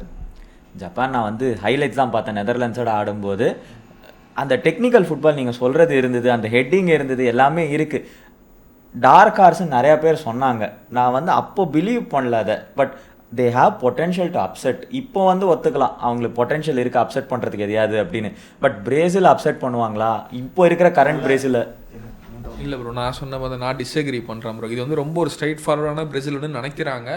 S1: ஜப்பான் நான் வந்து ஹைலைட்ஸ் தான் பார்த்தேன். நெதர்லாண்ட்ஸோட ஆடும்போது அந்த டெக்னிக்கல் ஃபுட்பால் நீங்கள் சொல்கிறது இருந்தது, அந்த ஹெட்டிங் இருந்தது, எல்லாமே இருக்குது. டார்க் ஹார்ஸ்ன்னு நிறையா பேர் சொன்னாங்க, நான் வந்து அப்போ பிலீவ் பண்ணல அதை. But they have potential to upset. இப்போ வந்து ஒத்துக்கலாம் அவங்களுக்கு பொட்டென்ஷியல் இருக்குது அப்செட் பண்ணுறதுக்கு எதையாது அப்படின்னு. பட் பிரேசில் அப்செட் பண்ணுவாங்களா இப்போ இருக்கிற கரண்ட் பிரேசில்?
S3: இல்லை ப்ரோ, நான் சொன்ன மாதிரி நான் டிஸ்அக்ரி பண்ணுறேன் ப்ரோ. இது வந்து ரொம்ப ஒரு ஸ்ட்ரைட் ஃபார்வர்டான பிரேசில்னு நினைக்கிறாங்க.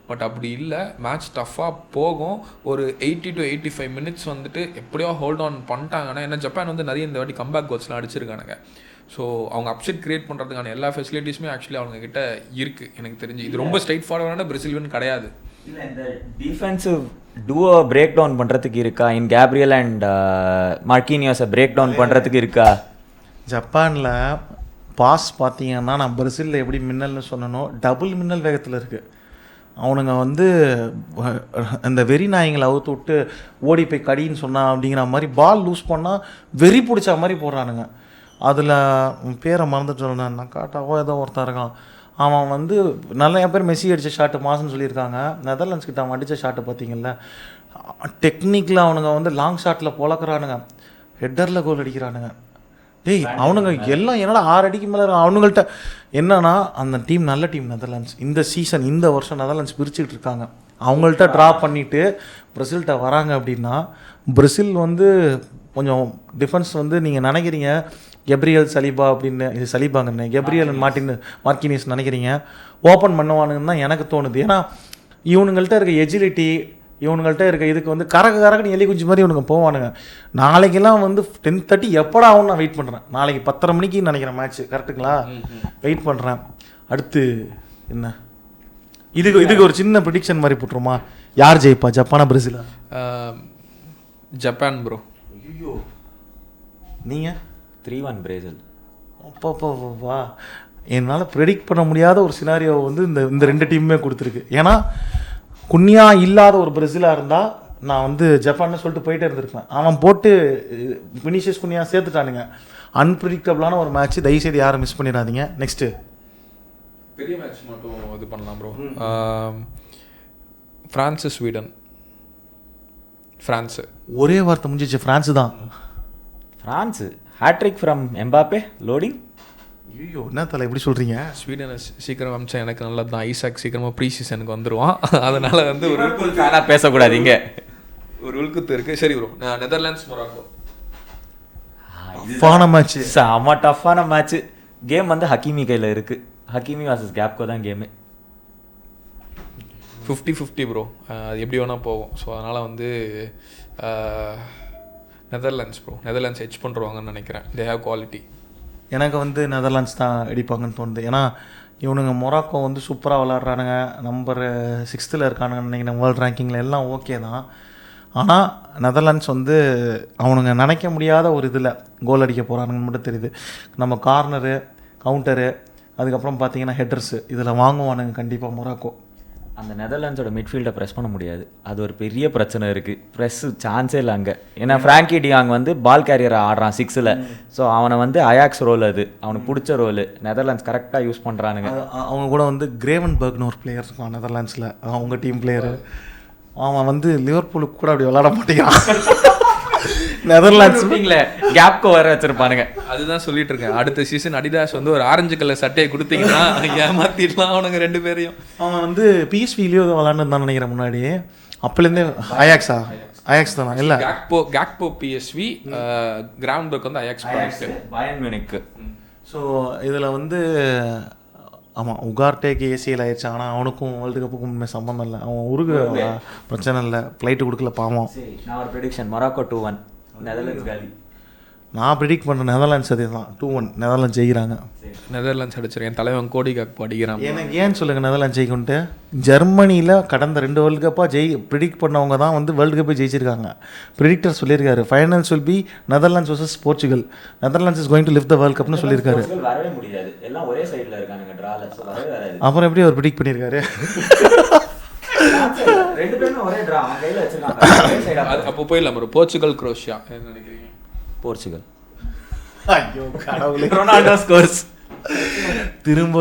S3: பட் அப்படி இல்லை, மேட்ச் டஃப்பாக போகும். ஒரு 80 to 85 மினிட்ஸ் வந்துட்டு எப்படியோ ஹோல்ட் ஆன் பண்ணிட்டாங்கன்னா, ஏன்னா ஜப்பான் வந்து நிறைய இந்த வாட்டி கம்பேக் கோல்ஸ்லாம் அடிச்சிருக்கானுங்க. ஸோ அவங்க அப்செட் கிரியேட் பண்ணுறதுக்கான எல்லா ஃபெசிலிட்டிஸுமே ஆக்சுவலி அவங்க கிட்ட இருக்குது எனக்கு தெரிஞ்சு. இது ரொம்ப ஸ்ட்ரைட் ஃபார்வர்டான பிரேசில்னு கிடையாது.
S1: இல்லை, இந்த டிஃபென்சிவ் டூவை பிரேக் டவுன் பண்ணுறதுக்கு இருக்கா? இன் கேப்ரியல் அண்ட் மார்க்கினியோஸை பிரேக் டவுன் பண்ணுறதுக்கு இருக்கா?
S2: ஜப்பானில் பாஸ் பார்த்தீங்கன்னா, நான் பிரேசிலில் எப்படி மின்னல்னு சொன்னனோ டபுள் மின்னல் வேகத்தில் இருக்குது. அவனுங்க வந்து அந்த வெறி நாய்ங்களை அவுத்து விட்டு ஓடி போய் கடின்னு சொன்னான் அப்படிங்கிற மாதிரி பால் லூஸ் பண்ணால் வெறி பிடிச்ச மாதிரி போடுறானுங்க. அதில் பேரை மறந்துட்டு நான் காட்டாவோ ஏதோ ஒருத்தன் இருக்கான், அவன் வந்து நிறைய பேர் மெஸ்ஸி அடித்த ஷாட்டு மாசுன்னு சொல்லியிருக்காங்க. நெதர்லாண்ட்ஸ் கிட்ட அவன் அடித்த ஷாட்டு பார்த்தீங்கல்ல, டெக்னிக்கில் அவனுங்க வந்து லாங் ஷாட்டில் பொழக்கிறானுங்க, ஹெட்டரில் கோல் அடிக்கிறானுங்க. டேய் அவனுங்க எல்லாம் என்னடா 6 அடிக்கு மேலே அவனுங்கள்ட்ட என்னன்னா, அந்த டீம் நல்ல டீம் நெதர்லாண்ட்ஸ். இந்த சீசன் இந்த வருஷம் நெதர்லாண்ட்ஸ் பிரிச்சுக்கிட்டு இருக்காங்க. அவங்கள்ட்ட ட்ரா பண்ணிவிட்டு பிரேசில்கிட்ட வராங்க அப்படின்னா, பிரேசில் வந்து கொஞ்சம் டிஃபென்ஸ் வந்து நீங்கள் நினைக்கிறீங்க கெப்ரியல் சலீபா அப்படின்னு, இது சலீபாங்கன்னு கெப்ரியல் மார்க்கினிஸ் நினைக்கிறீங்க ஓப்பன் பண்ணுவானுன்னு தான் எனக்கு தோணுது. ஏன்னா இவனுங்கள்ட்ட இருக்க எஜிலிட்டி, இவனுங்கள்ட்ட இருக்க இதுக்கு வந்து கரக்குன்னு எலி குஞ்சு மாதிரி இவனுங்க போவானுங்க. நாளைக்கெல்லாம் வந்து 10:30 எப்படா ஆகும் நான் வெயிட் பண்ணுறேன். நாளைக்கு 10:30 மணிக்கு நினைக்கிறேன் மேட்ச்சு, கரெக்டுங்களா? வெயிட் பண்ணுறேன். அடுத்து என்ன இதுக்கு ஒரு சின்ன ப்ரிடிக்ஷன் மாதிரி போட்டுருமா? யார் ஜெயிப்பா, ஜப்பானா பிரேசிலா?
S3: Japan bro.
S2: ஐயோ, நீங்கள்
S1: 3-1 பிரேசில்.
S2: அப்பா என்னால் ப்ரெடிக்ட் பண்ண முடியாத ஒரு சினாரியோ வந்து இந்த 2 டீமுமே கொடுத்துருக்கு. ஏன்னா குன்னியா இல்லாத ஒரு பிரேசிலாக இருந்தால் நான் வந்து ஜப்பான்னு சொல்லிட்டு போயிட்டே இருந்திருப்பேன். அவன் போட்டு வினிஷியஸ் குன்னியா சேர்த்துட்டானுங்க. அன்பிரிடிக்டபிளான ஒரு மேட்ச், தயவுசெய்து யாரும் மிஸ் பண்ணிடாதீங்க. நெக்ஸ்ட்டு
S3: பெரிய மேட்ச் மட்டும் இது பண்ணலாம் ப்ரோ. France Sweden. ஃப்ரான்ஸு
S2: ஒரே வார்த்தை முடிஞ்சிச்சு, ஃப்ரான்ஸு தான்.
S1: France hat-trick from Mbappe loading.
S2: ஐயோ, என்ன தலை எப்படி சொல்கிறீங்க?
S3: ஸ்வீடனை சீக்கிரம் அமிச்சா எனக்கு நல்லது தான். ஐசாக் சீக்கிரமாக ப்ரீ சீசனுக்கு வந்துடுவான். அதனால் வந்து ஒரு
S1: ஃபேனாக பேசக்கூடாதீங்க.
S3: ஒரு உள்குத்து இருக்குது. சரி ப்ரோ, நெதர்லாண்ட்ஸ் மொராக்கோ.
S2: டஃப்பான மேட்ச்சு,
S1: செம்ம டஃப்பான மேட்ச்சு. கேம் வந்து ஹக்கீமி கையில் இருக்குது. ஹக்கீமி வாசஸ் கேப்கோ தான் கேமு.
S3: 50-50 ப்ரோ, அது எப்படி வேணால் போகும். ஸோ அதனால் வந்து நெதர்லாண்ட்ஸ் ப்ரோ. நெதர்லாண்ட்ஸ் எட்ஜ் பண்ணுறாங்கன்னு நினைக்கிறேன். They have quality.
S2: எனக்கு வந்து நெதர்லாண்ட்ஸ் தான் அடிப்பாங்கன்னு தோணுது. ஏன்னா இவனுங்க மொராக்கோ வந்து சூப்பராக விளாட்றானுங்க, நம்பர் 6th இருக்கானுங்கன்னு நினைக்கிறேன் வேர்ல்டு ரேங்கிங்கில், எல்லாம் ஓகே தான். ஆனால் நெதர்லாண்ட்ஸ் வந்து அவனுங்க நினைக்க முடியாத ஒரு இதில் கோல் அடிக்க போகிறானுங்கன்னு மட்டும் தெரியுது. நம்ம கார்னரு, கவுண்டரு, அதுக்கப்புறம் பார்த்தீங்கன்னா ஹெட்டர்ஸு, இதில் வாங்குவானுங்க கண்டிப்பாக மொராக்கோ.
S1: அந்த நெதர்லாண்ட்ஸோட மிட்ஃபீல்டை ப்ரெஸ் பண்ண முடியாது. அது ஒரு பெரிய பிரச்சனை இருக்குது. ப்ரெஸ் சான்ஸே இல்லை அங்கே. ஏன்னா ஃப்ராங்கி டியாங் வந்து பால் கேரியரை ஆடுறான் 6ல். ஸோ அவனை வந்து அயாக்ஸ் ரோல், அது அவனுக்கு பிடிச்ச ரோல். நெதர்லாண்ட்ஸ் கரெக்டாக யூஸ் பண்ணுறானுங்க.
S2: அவங்க கூட வந்து கிரேவன்பர்க்னு ஒரு பிளேயர் இருக்கான் நெதர்லாண்ட்ஸில், அவங்க டீம் பிளேயரு. அவன் வந்து லிவர்பூலுக்கு கூட அப்படி விளாட மாட்டேங்கிறான். நெதர்லாண்ட்ஸ்
S1: கேப்கோ வர வச்சிருப்பானுங்க.
S3: அதுதான் சொல்லிட்டு இருக்கேன், அடுத்த சீசன் அடிடாஸ் வந்து ஒரு ஆரஞ்சு கலர் சட்டையை கொடுத்தீங்கன்னா ஏமாத்திடலாம் அவனுங்க 2 பேரையும்.
S2: அவன் வந்து பிஎஸ்விலேயோ விளாண்டுன்னு நினைக்கிறேன் முன்னாடி. அப்போலேருந்தே அயாக்ஸ் தானா? இல்லை,
S3: கேக்போ பிஎஸ்வி, கிராவன்பர்க் வந்து அயாக்ஸ்
S1: பயர்ன் மியூனிக்.
S2: ஸோ இதில் வந்து ஆமாம், உகார்டேக்கு ஏசிஎல் ஆயிடுச்சு. ஆனால் அவனுக்கும் வேர்ல்டு கப்புக்கும் உண்மை சம்பந்தம் இல்லை. அவன் உருகு பிரச்சனை இல்லை, ஃப்ளைட்டு கொடுக்கல பாவம்.
S1: நான் ஒரு ப்ரெடிக்ஷன், மொராக்கோ 2-1 நெதர்லாண்ட்ஸ் காலி.
S2: நான் ப்ரிடிக்ட் பண்ணுற நெதர்லாண்ட்ஸ் அதே தான், 2-1 நெதர்லாண்ட்ஸ் ஜெயிக்கிறாங்க.
S3: நெதர்லாண்ட்ஸ் அடிச்சிருக்கேன். என் தலைவன் கோடி காக் அடிக்கிறான்.
S2: எனக்கு ஏன்னு சொல்லுங்கள் நெதர்லாண்ட்ஸ் ஜெயிக்கும்ட்டு. ஜெர்மனியில் கடந்த 2 வேர்ல்டு கப்பாக ப்ரிடிக்ட் பண்ணவங்க தான் வந்து வேர்ல்டு கப்பை ஜெயிச்சிருக்காங்க. ப்ரிடிக்டர் சொல்லியிருக்காரு finals will be Netherlands vs Portugal. Netherlands is going to lift the world கப்னு சொல்லியிருக்காரு.
S1: வரவே முடியாது, எல்லாம் ஒரே சைடில் இருக்கானுங்க ட்ரால. ஸோ வரவே வராது.
S2: அப்புறம் எப்படி அவர் ப்ரிடிக்ட் பண்ணியிருக்காரு?
S1: 2 பேருமே ஒரே ட்ரா அவன் கையில் வச்சிருக்காங்க.
S3: அப்போ போயிடலாம் ப்ரோ. போர்ச்சுகல் குரோஷியா என்ன நினைக்கிறீங்க?
S1: போர்ச்சுகல்.
S2: ஐயோ கடவுளே,
S1: ரொனால்டோ ஸ்கோர்ஸ்.
S2: திரும்ப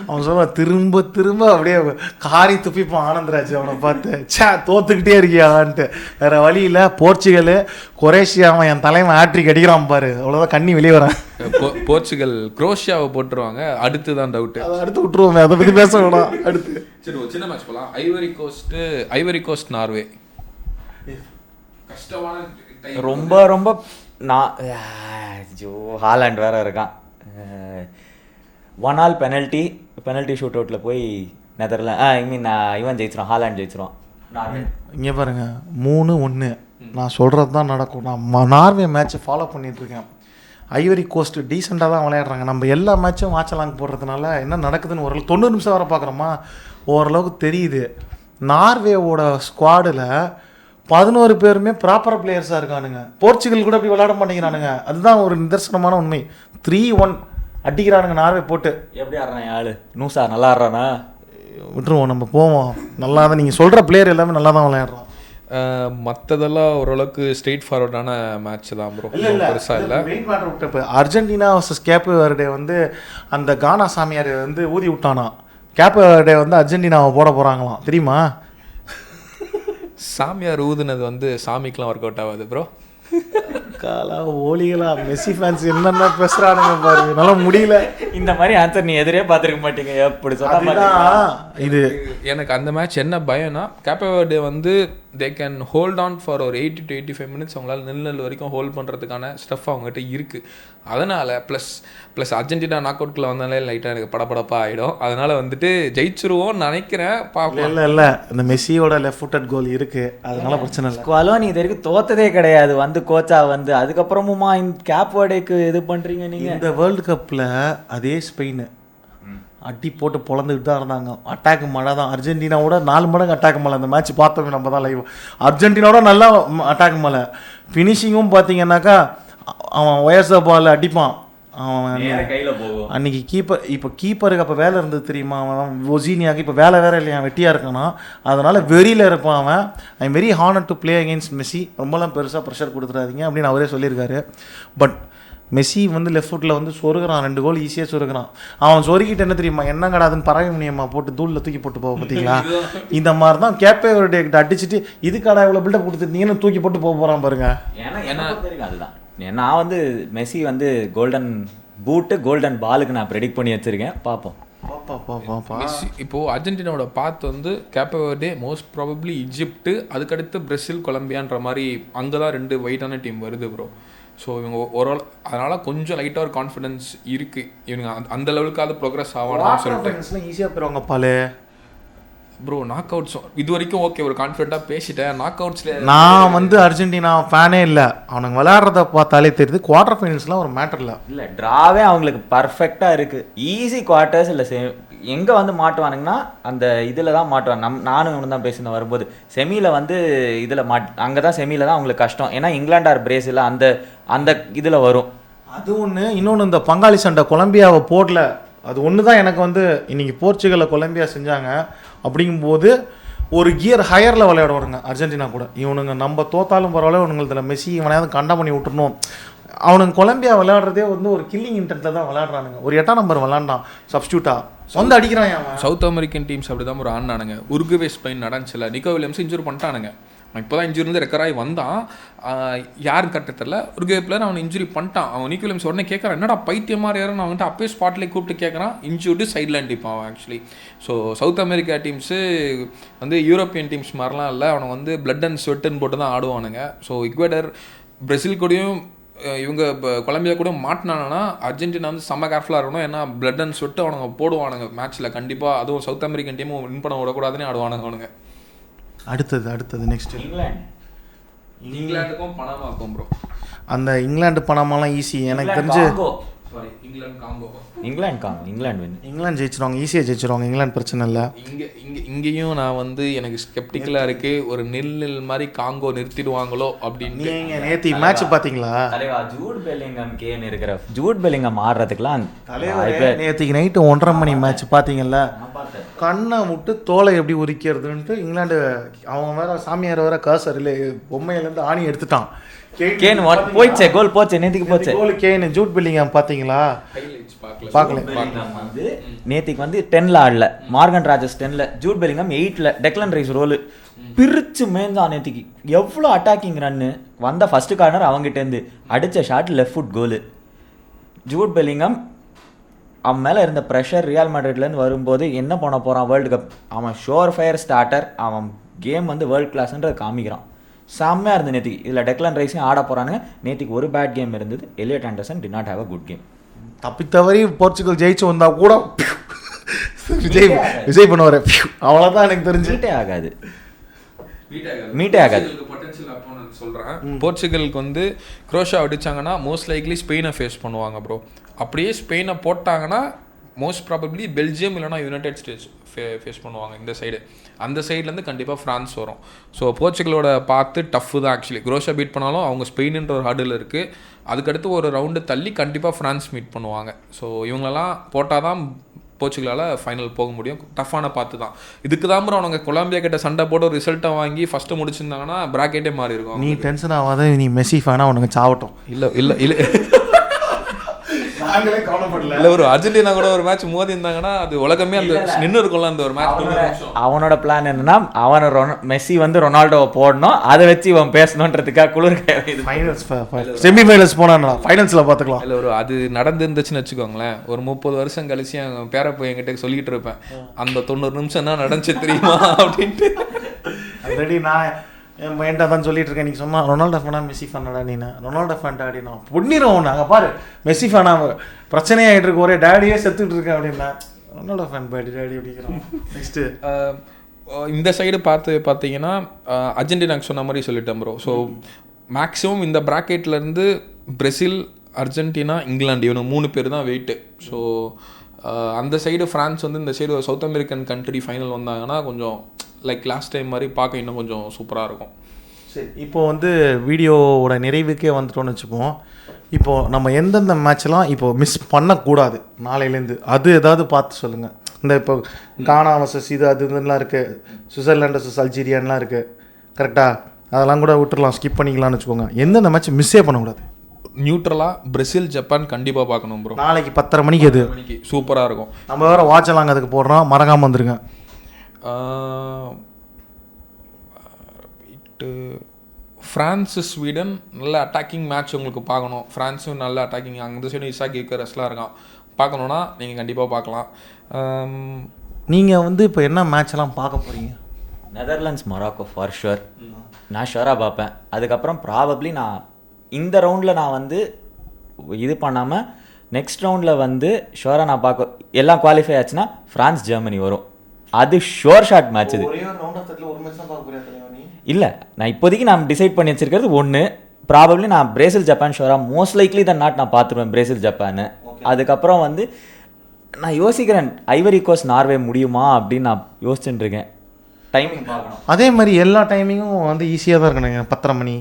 S2: அவன் சொல்லுவான், திரும்ப அப்படியே காரி துப்பிப்பான் ஆனந்தராஜ் அவனை பார்த்து. தோத்துக்கிட்டே இருக்கியான்ட்டு. வேற வழி இல்லை. போர்ச்சுகல் கொரேஷியா, அவன் என் தலைவன் ஹேட்ரிக் அடிக்கிறான் பாரு, அவ்வளோதான் கண்ணி வெளியே வரான்.
S3: போர்ச்சுகல் குரோஷியாவை போட்டுருவாங்க. அடுத்து தான் டவுட்,
S2: அதை அடுத்து விட்டுருவோமே, அதை பற்றி பேச வேணாம். அடுத்து
S3: சரி ஒரு சின்ன மேட்ச் போகலாம். Ivory Coast Norway. கஷ்டமான
S1: ரொம்ப ஹாலாண்ட் வேற இருக்கான். 1 ஆல் பெனல்ட்டி ஷூட் அவுட்டில் போய் இவன் ஜெயிச்சிரும், ஹாலாண்ட் ஜெயிச்சிரும்.
S2: இங்கே பாருங்க 3-1. நான் சொல்கிறது தான் நடக்கும். நான் நார்வே மேட்ச்சை ஃபாலோ பண்ணிகிட்ருக்கேன். ஐவரி கோஸ்ட் டீசெண்டாக தான் விளையாடுறாங்க. நம்ம எல்லா மேட்சும் வாட்சலாங்க போடுறதுனால என்ன நடக்குதுன்னு ஓரளவுக்கு 90 நிமிஷம் வர பார்க்குறோமா, ஓரளவுக்கு தெரியுது. நார்வேவோட ஸ்குவாடில் 11 பேருமே ப்ராப்பராக பிளேயர்ஸாக இருக்கானுங்க. போர்ச்சுகல் கூட அப்படி விளையாட மாட்டேங்கிறானுங்க. அதுதான் ஒரு நிதர்சனமான உண்மை. 3-1 அடிக்கிறானுங்க நார்வே போட்டு.
S1: எப்படி ஆடுறான் ஆளு? நூசா நல்லா ஆடுறானா?
S2: விட்டுருவோம், நம்ம போவோம். நல்லா தான் நீங்கள் சொல்கிற பிளேயர் எல்லாமே நல்லா தான் விளையாடுறோம்.
S3: மற்றதெல்லாம் ஓரளவுக்கு ஸ்ட்ரெயிட் ஃபார்வர்டான மேட்ச் தான் ப்ரோ. பெருசாக இல்லை.
S2: மெயின் மேட்டர் விட்டு இப்போ அர்ஜென்டினா வர்சஸ் கேப் வெர்டே வந்து அந்த கானா சாமியார் வந்து ஊதி விட்டானா. கேப் வெர்டே வந்து அர்ஜென்டினாவை போட போகிறாங்களாம், தெரியுமா?
S3: சாமியார் ஊதுனது வந்து சாமிக்கெலாம் ஒர்க் அவுட் ஆகாது ப்ரோ.
S2: காலா ஓலிகளா, மெஸ்ஸி ஃபேன்ஸ் என்னென்ன பேசுகிறானுங்க பாருங்க, நல்லா முடியல.
S1: இந்த மாதிரி ஆன்சர் நீ எதிரே பார்த்துருக்க மாட்டீங்க. எப்படி சொன்னா
S2: இது
S3: எனக்கு அந்த மேட்ச் என்ன பயம்னா, கேப்பவர்டே வந்து they can hold on for ஒரு 80 to 85 minutes. அவங்களால நெல் வரைக்கும் ஹோல்ட் பண்ணுறதுக்கான ஸ்டஃப் அவங்ககிட்ட இருக்குது. அதனால் ப்ளஸ் அர்ஜென்டினா நாக் அவுட்குள்ளே வந்தாலே லைட்டாக எனக்கு படப்படப்பாக ஆகிடும். அதனால் வந்துட்டு ஜெயிச்சிருவோம்னு நினைக்கிறேன். பார்ப்போம்.
S2: இல்லை இந்த மெஸ்ஸியோட லெஃப்ட் ஃபுட்டட் கோல் இருக்குது, அதனால பிரச்சனை இல்லை.
S1: ஸ்குவாலோனி இது வரைக்கும் தோத்ததே கிடையாது வந்து கோச்சா வந்து. அதுக்கப்புறமுமா இந்த கேப் வேர்டேக்கு இது பண்ணுறீங்க நீங்கள்.
S2: இந்த வேர்ல்டு கப்பில் அதே ஸ்பெயின் அடி போட்டு பொழந்துக்கிட்டு தான் இருந்தாங்க. அட்டாக் மழை தான். அர்ஜென்டினாவோட 4 மடங்கு அட்டாக் மழை. அந்த மேட்ச் பார்த்தோமே நம்ம தான் லைவ். அர்ஜென்டினாவோட நல்லா அட்டாக் மழை. ஃபினிஷிங்கும் பார்த்தீங்கன்னாக்கா அவன் ஒயர்ஸ பால் அடிப்பான். அவன்
S1: கையில் போகும்.
S2: அன்றைக்கி கீப்பருக்கு அப்போ வேலை இருந்தது தெரியுமா? அவன் ஒசீனியாவுக்கு இப்போ வேலை வேறு இல்லையா, வெட்டியாக இருக்கானா. அதனால் வெறியில் இருப்பான் அவன். I am very honour to play against Messi. ரொம்பலாம் பெருசாக ப்ரெஷர் கொடுத்துறாதீங்க அப்படின்னு அவரே சொல்லியிருக்காரு. பட் மெஸ்ஸி வந்து லெஃப்ட் ஃபுட்டில் வந்து சொருகிறான், 2 கோல் ஈஸியாக சொருகிறான். அவன் சொருகிட்டு என்ன தெரியுமா, என்ன கடாதுன்னு பறவை முனியம்மா போட்டு தூளில் தூக்கி போட்டு போக பார்த்தீங்களா? இந்த மாதிரி தான் கேப்பே கிட்ட அடிச்சுட்டு இதுக்கான இவ்வளோ பில்டப் கொடுத்துருந்தீங்கன்னு தூக்கி போட்டு போக போகிறான் பாருங்க.
S1: ஏன்னா அதுதான் நான் வந்து மெஸ்ஸி வந்து கோல்டன் பூட்டு கோல்டன் பாலுக்கு நான் ப்ரெடிக்ட் பண்ணி வச்சுருக்கேன். பார்ப்போம்.
S3: இப்போது அர்ஜென்டினாவோட பாத் வந்து கேப்பவர்டே, மோஸ்ட் ப்ராபப்ளி ஈஜிப்ட்டு, அதுக்கடுத்து பிரேசில், கொலம்பியான்ற மாதிரி அங்கே தான் 2 வைட்டான டீம் வருது ப்ரோ. ஸோ இவங்க ஓரளவு அதனால் கொஞ்சம் லைட்டாக ஒரு கான்ஃபிடன்ஸ் இருக்குது. இவங்க அந்த லெவலுக்கு அது ப்ரோக்ரஸ் ஆகணும்னு சொல்லிட்டு
S2: ஈஸியாக போயிடுவாங்க பாலே
S3: ப்ரோ. நாக் அவுட்ஸ் இது வரைக்கும் ஓகே, ஒரு கான்ஃபிடென்ட்டாக பேசிட்டேன். நாக் அவுட்ஸில்
S2: நான் வந்து அர்ஜென்டினா ஃபேனே இல்லை. அவனுங்க விளையாடுறத பார்த்தாலே தெரியுது. குவார்டர் ஃபைனல்ஸ்லாம் ஒரு மேட்டர் இல்லை.
S1: ட்ராவே அவங்களுக்கு பர்ஃபெக்டாக இருக்குது. ஈஸி குவார்ட்டர்ஸ் இல்லை. எங்கே வந்து மாட்டுவானுங்கன்னா அந்த இதில் தான் மாட்டுவாங்க. நானும் இவனு தான் பேசினேன் வரும்போது. செமியில் வந்து இதில் அங்கே தான் செமியில் தான் அவங்களுக்கு கஷ்டம். ஏன்னா இங்கிலாந்து ஆர் பிரேசில் அந்த இதில் வரும்.
S2: அது ஒன்று. இன்னொன்று இந்த பங்காளி சண்டை கொலம்பியாவை போடல. அது ஒன்று தான் எனக்கு வந்து இன்றைக்கி போர்ச்சுகலில் கொலம்பியா செஞ்சாங்க. அப்படிங்கும்போது ஒரு கியர் ஹையரில் விளையாடுவாருங்க அர்ஜென்டினா கூட. இவனுங்க நம்ம தோத்தாலும் பரவாயில்ல, இவனுங்களதில் மெஸ்ஸி இவனையாவது கண்டம் பண்ணி விட்டுருணும். அவனுங்க கொலம்பியா விளையாடுறதே வந்து ஒரு கில்லிங் இன்டென்ட்டில் தான் விளையாடுறானுங்க. ஒரு 8ஆம் நம்பர் விளாண்டான் சப்ஸ்டியூட்டாக வந்து அடிக்கிறான் அவன்.
S3: சவுத் அமெரிக்கன் டீம்ஸ் அப்படி தான் ஒரு ஆடினானுங்க. உருகுவே ஸ்பெயின் நடந்துச்சுல, நிக்கோ வில்லியம்ஸ் இன்ஜூர் பண்ணிட்டானுங்க. இப்போ தான் இன்ஜூரிலேருந்து ரெக்கராகி வந்தான். யாரும் கரெக்டாக தெரில, உருகுவே பிளேயர் அவனை இன்ஜுரி பண்ணிட்டான். அவன் நிக்கோ வில்லியம்ஸ் உடனே கேட்குறான், என்னடா பைத்தியம் மாதிரி யாரும் அவன்கிட்ட அப்பயே ஸ்பாட்லேயே கூப்பிட்டு கேட்குறான். இன்ஜூர்டு சைடில் அடிப்பான் அவன் actually. So south America teams வந்து யூரோப்பியன் டீம்ஸ் மாதிரிலாம் இல்லை, அவனை வந்து பிளட் அண்ட் ஸ்வெட்டுன்னு போட்டு தான் ஆடுவானுங்க. ஸோ ஈக்வடர் பிரேசில் கூடயும் இவங்க இப்போ கொலம்பியா கூட மாட்டினாங்கன்னா அர்ஜென்டினா வந்து செம்ம கேர்ஃபுல்லாக இருக்கணும். ஏன்னா பிளட் அண்ட் ஸ்வெட்டு அவனுங்க போடுவானுங்க மேட்ச்சில் கண்டிப்பாக. அதுவும் சவுத் அமெரிக்கன் டீமும் வின் பண்ண விடக்கூடாதுன்னு ஆடுவானுங்க அவனுங்க.
S2: அடுத்தது நெக்ஸ்ட்
S3: இங்கிலாந்துக்கும் பனாமாக்கும் ப்ரோ.
S2: அந்த இங்கிலாந்து பனாமாலாம் ஈஸி எனக்கு தெரிஞ்சு. இங்கிலாந்து ஜெயிச்சிருவாங்க, ஈஸியாக ஜெயிச்சிருவாங்க. இங்கிலாந்து பிரச்சனை இல்லை.
S3: இங்கேயும் நான் வந்து எனக்கு ஸ்கெப்டிக்கலாக இருக்கு, ஒரு நெல் மாதிரி காங்கோ நிறுத்திடுவாங்களோ அப்படின்னு.
S2: நீங்கள் நேற்று மேட்ச் பார்த்தீங்களா?
S1: ஜூட் பெல்லிங்கம் ஆடுறதுக்குலாம்
S2: நேற்றுக்கு நைட்டு 1:30 மணி மேட்ச் பார்த்தீங்கல்ல, கண்ணை விட்டு தோலை எப்படி உரிக்கிறதுன்ட்டு இங்கிலாந்து அவங்க வேற சாமியார் வேற காசரில் பொம்மையிலேருந்து ஆணி எடுத்துட்டான்.
S1: போயிடுச்சு, கோல் போச்சு, நேற்றுக்கு போச்சு
S2: கோல். கேன் ஜூட் பெல்லிங்கம் பார்த்தீங்களா? பார்க்கல.
S1: வந்து நேற்றுக்கு வந்து 10ல் ஆடல, மார்கன் ராஜஸ் 10ல், ஜூட் பெல்லிங்கம் 8ல், டெக்லன் ரைஸ் ரோலு பிரிச்சு மேய்ந்தான் நேற்றுக்கு. எவ்வளோ அட்டாக்கிங் ரன்னு வந்த ஃபர்ஸ்ட் கார்னர் அவங்ககிட்டேருந்து அடித்த shot left foot goal. Jude Bellingham அவன் மேலே இருந்த ப்ரெஷர் ரியல் மேட்ரிட்லேருந்து வரும்போது என்ன பண்ண போகிறான் வேர்ல்டு கப், அவன் ஷோர் ஃபயர் ஸ்டார்டர், அவன் கேம் வந்து வேர்ல்டு கிளாஸ்ன்றதை காமிக்கிறான். செம்மையாக இருந்தது நேற்றுக்கு. இதில் டெக்லன் ரைஸையும் ஆட போகிறானுங்க. நேற்றுக்கு ஒரு பேட் கேம் இருந்தது. Elliot Anderson did not have a good game.
S2: தப்பித்தவரை போர்ச்சுகல் ஜெயிச்சு வந்தா கூட விஜய் பண்ணுவார், அவ்வளோதான் எனக்கு தெரிஞ்சு.
S1: மீட்டே ஆகாது.
S3: சொல்கிறேன், போர்ச்சுகலுக்கு வந்து குரோஷியா அடித்தாங்கன்னா மோஸ்ட் லைக்லி ஸ்பெயினை ஃபேஸ் பண்ணுவாங்க ப்ரோ. அப்படியே ஸ்பெயினை போட்டாங்கன்னா மோஸ்ட் ப்ராபப்ளி பெல்ஜியம் இல்லைனா யுனைடெட் ஸ்டேட்ஸ் ஃபேஸ் பண்ணுவாங்க இந்த சைடு. அந்த சைட்லேருந்து கண்டிப்பாக ஃப்ரான்ஸ் வரும். ஸோ போர்ச்சுகலோட பார்த்து டஃப்பு தான் ஆக்சுவலி. குரோஷியா பீட் பண்ணாலும் அவங்க ஸ்பெயின்ன்ற ஒரு ஹர்டில் இருக்குது. அதுக்கடுத்து ஒரு ரவுண்டு தள்ளி கண்டிப்பாக ஃப்ரான்ஸ் மீட் பண்ணுவாங்க. ஸோ இவங்களெல்லாம் போட்டால் தான் போர்ச்சுகலால் ஃபைனல் போக முடியும். டஃப்பான பார்த்து தான். இதுக்கு தான் ப்ரோ அவங்க கொலம்பியா கிட்ட சண்டை போட்டு ஒரு ரிசல்ட்டை வாங்கி ஃபஸ்ட்டு முடிச்சிருந்தாங்கன்னா ப்ராக்கெட்டே மாறி இருக்கும்.
S2: நீ டென்ஷன் ஆகாத, நீ மெஸ்ஸி ஃபேனா உனக்கு சாவட்டும்.
S3: இல்லை இல்லை ஒரு அர்ஜென்டினா கூட ஒரு மேட்ச் மோதி இருந்தாங்கன்னா அது உலகமே அந்த நின்று இருக்கும்ல அந்த ஒரு மேட்ச்.
S1: அவனோட பிளான் என்னன்னா அவனை மெஸ்ஸி வந்து ரொனால்டோவை போடணும், அதை வச்சு இவன் பேசணுன்றதுக்காக குளிர்
S2: செமிஃபைனல்ஸ் போனா ஃபைனல்ஸில் பார்த்துக்கலாம்.
S3: இல்லை ஒரு அது நடந்துருந்துச்சுன்னு வச்சுக்கோங்களேன், ஒரு 30 வருஷம் கழிச்சு என் பேர போய் என்கிட்ட சொல்லிட்டு இருப்பேன், அந்த 90 நிமிஷம் என்ன நடந்துச்சு தெரியுமா அப்படின்ட்டு.
S2: ஆல்ரெடி நான் என் பையன்ட்ட தான் சொல்லிட்டு இருக்கேன். நீங்கள் சொன்னால் ரொனால்டோ ஃபேனா மெஸ்ஸி ஃபேனாடா? நீ ரொனால்டோ ஃபேன்டா அப்படின்னா பொண்ணிரும். நாங்கள் பாரு மெஸ்ஸி ஃபேனா பிரச்சனையாகிட்டு இருக்கு, ஒரே டேடியே செத்துட்டு இருக்கேன் அப்படின்னா ரொனால்டோ ஃபேன் பேடி டேடி அப்படிங்கிறோம். நெக்ஸ்ட்டு
S3: இந்த சைடு பார்த்தீங்கன்னா அர்ஜென்டினாக்கு சொன்ன மாதிரி சொல்லிட்டேன் ப்ரோ. ஸோ மேக்ஸிமம் இந்த ப்ராக்கெட்லேருந்து பிரேசில், அர்ஜென்டினா, இங்கிலாந்து இவனு 3 பேர் தான் வெயிட்டு. ஸோ அந்த சைடு ஃப்ரான்ஸ் வந்து இந்த side south American country final வந்தாங்கன்னா கொஞ்சம் லைக் லாஸ்ட் டைம் மாதிரி பார்க்க இன்னும் கொஞ்சம் சூப்பராக இருக்கும்.
S2: சரி, இப்போது வந்து வீடியோவோட நிறைவுக்கே வந்துட்டோன்னு வச்சுப்போம். இப்போது நம்ம எந்தெந்த மேட்ச்லாம் இப்போது மிஸ் பண்ணக்கூடாது நாளையிலேருந்து, அது ஏதாவது பார்த்து சொல்லுங்கள். இந்த இப்போ கானா வர்சஸ் இது அது இதெல்லாம் இருக்குது, சுவிட்சர்லாண்டு வர்சஸ் அல்ஜீரியான்லாம் இருக்குது, கரெக்டாக? அதெல்லாம் கூட விட்டுடலாம், ஸ்கிப் பண்ணிக்கலாம்னு வச்சுக்கோங்க. எந்தெந்த மேட்ச் மிஸ்ஸே பண்ணக்கூடாது?
S3: நியூட்ரலாக பிரேசில், ஜப்பான் கண்டிப்பாக பார்க்கணும் ப்ரோ.
S2: நாளைக்கு 10:30 மணிக்கு அது
S3: சூப்பராக இருக்கும்.
S2: நம்ம வேறு வாட்சலாங்க அதுக்கு போடுறோம், மறக்காமல் வந்துருங்க.
S3: ஃப்ரான்ஸ், ஸ்வீடன் நல்ல அட்டாக்கிங் மேட்ச் உங்களுக்கு பார்க்கணும். ஃப்ரான்ஸும் நல்ல அட்டாக்கிங், அந்த சைடு இசாக் ரெஸ்லாம் இருக்கான், பார்க்கணுன்னா நீங்கள் கண்டிப்பாக பார்க்கலாம்.
S2: நீங்கள் வந்து இப்போ என்ன மேட்ச்லாம் பார்க்க போகிறீங்க?
S1: நெதர்லாண்ட்ஸ் மொராக்கோ ஃபார் ஷுர், நான் ஷுவராக பார்ப்பேன். அதுக்கப்புறம் ப்ராபப்ளி நான் இந்த ரவுண்டில் நான் வந்து இது பண்ணாமல் நெக்ஸ்ட் ரவுண்டில் வந்து ஷுவராக நான் பார்க்க எல்லாம் குவாலிஃபை ஆச்சுன்னா ஃப்ரான்ஸ் ஜெர்மனி வரும். அது ஷோர் ஷாட் மேட்ச். இது இல்லை, நான் இப்போதைக்கு நான் டிசைட் பண்ணி வச்சிருக்கிறது ஒன்று. ப்ராபப்ளி நான் பிரேசில் ஜப்பான் ஷோராக மோஸ்ட் லைக்லி தான் நாட் நான் பார்த்துருவேன் பிரேசில் ஜப்பான்னு. அதுக்கப்புறம் வந்து நான் யோசிக்கிறேன் ஐவரி கோஸ்ட் நார்வே முடியுமா அப்படின்னு நான் யோசிச்சுட்டு இருக்கேன். டைமிங் பார்க்கணும்.
S2: அதே மாதிரி எல்லா டைமிங்கும் வந்து ஈஸியாக தான் இருக்குன்னு நினைக்கிறேன். 10:30 மணி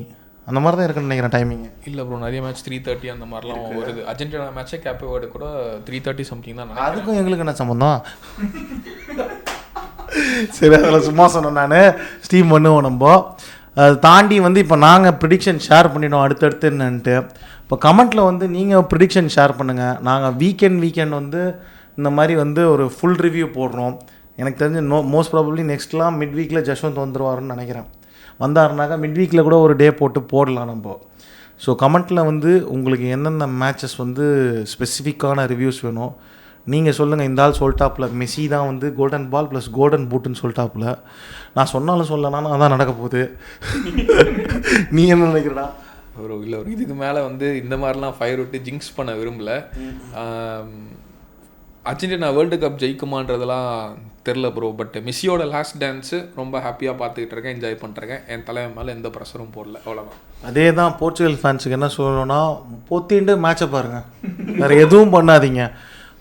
S2: அந்த மாதிரி தான் இருக்குன்னு நினைக்கிறேன் டைமிங்.
S3: இல்லை ப்ரோ, நிறைய மேட்ச் 3:30 அந்த மாதிரிலாம் வருது. அர்ஜென்டினா மேட்சே கேப்பே வேர்டு கூட 3:30 சம்திங் தான்.
S2: அதுக்கும் எங்களுக்கு என்ன சம்பந்தம்? சரி, அதில் சும்மா சொன்னேன் நான். ஸ்டீம் பண்ணுவோம் நம்ம. அதை தாண்டி வந்து இப்போ நாங்கள் ப்ரிடிக்ஷன் ஷேர் பண்ணிட்டோம் அடுத்தடுத்து என்னன்ட்டு. இப்போ கமெண்ட்டில் வந்து நீங்கள் ப்ரிடிக்ஷன் ஷேர் பண்ணுங்கள். நாங்கள் வீக்கெண்ட் வந்து இந்த மாதிரி வந்து ஒரு ஃபுல் ரிவ்யூ போடுறோம். எனக்கு தெரிஞ்சு மோஸ்ட் ப்ராபப்ளி நெக்ஸ்ட்லாம் மிட் வீக்கில் ஜஸ்வந்த் வந்துருவாருன்னு நினைக்கிறேன். வந்தாருனாக்கா மிட் வீக்கில் கூட ஒரு டே போட்டு போடலாம் நம்ம. ஸோ கமெண்ட்டில் வந்து உங்களுக்கு எந்தெந்த மேட்சஸ் வந்து ஸ்பெசிஃபிக்கான ரிவ்யூஸ் வேணும் நீங்கள் சொல்லுங்கள். இந்த ஆள் சொல்லிட்டாப்புல மெஸ்ஸி தான் வந்து கோல்டன் பால் ப்ளஸ் கோல்டன் பூட்டுன்னு சொல்லிட்டாப்புல. நான் சொன்னாலும் சொல்லனாலும் அதான் நடக்க போகுது. நீ என்ன நினைக்கிறடா?
S3: இல்லை இதுக்கு மேலே வந்து இந்த மாதிரிலாம் ஃபயர் விட்டு ஜிங்க்ஸ் பண்ண விரும்பல. அர்ஜென்டினா வேர்ல்டு கப் ஜெயிக்குமான்றதெல்லாம் தெரில ப்ரோ. பட் மெஸ்ஸியோட லாஸ்ட் டான்ஸு ரொம்ப ஹாப்பியாக பார்த்துக்கிட்டு இருக்கேன், என்ஜாய் பண்ணுறேன். என் தலைவன் மேலே எந்த ப்ரெஷரும் போடல, அவ்வளோதான்.
S2: அதே தான் போர்ச்சுகல் ஃபேன்ஸுக்கு என்ன சொல்லணும்னா, பொத்திண்டு மேட்சை பாருங்கள், வேறு எதுவும் பண்ணாதீங்க.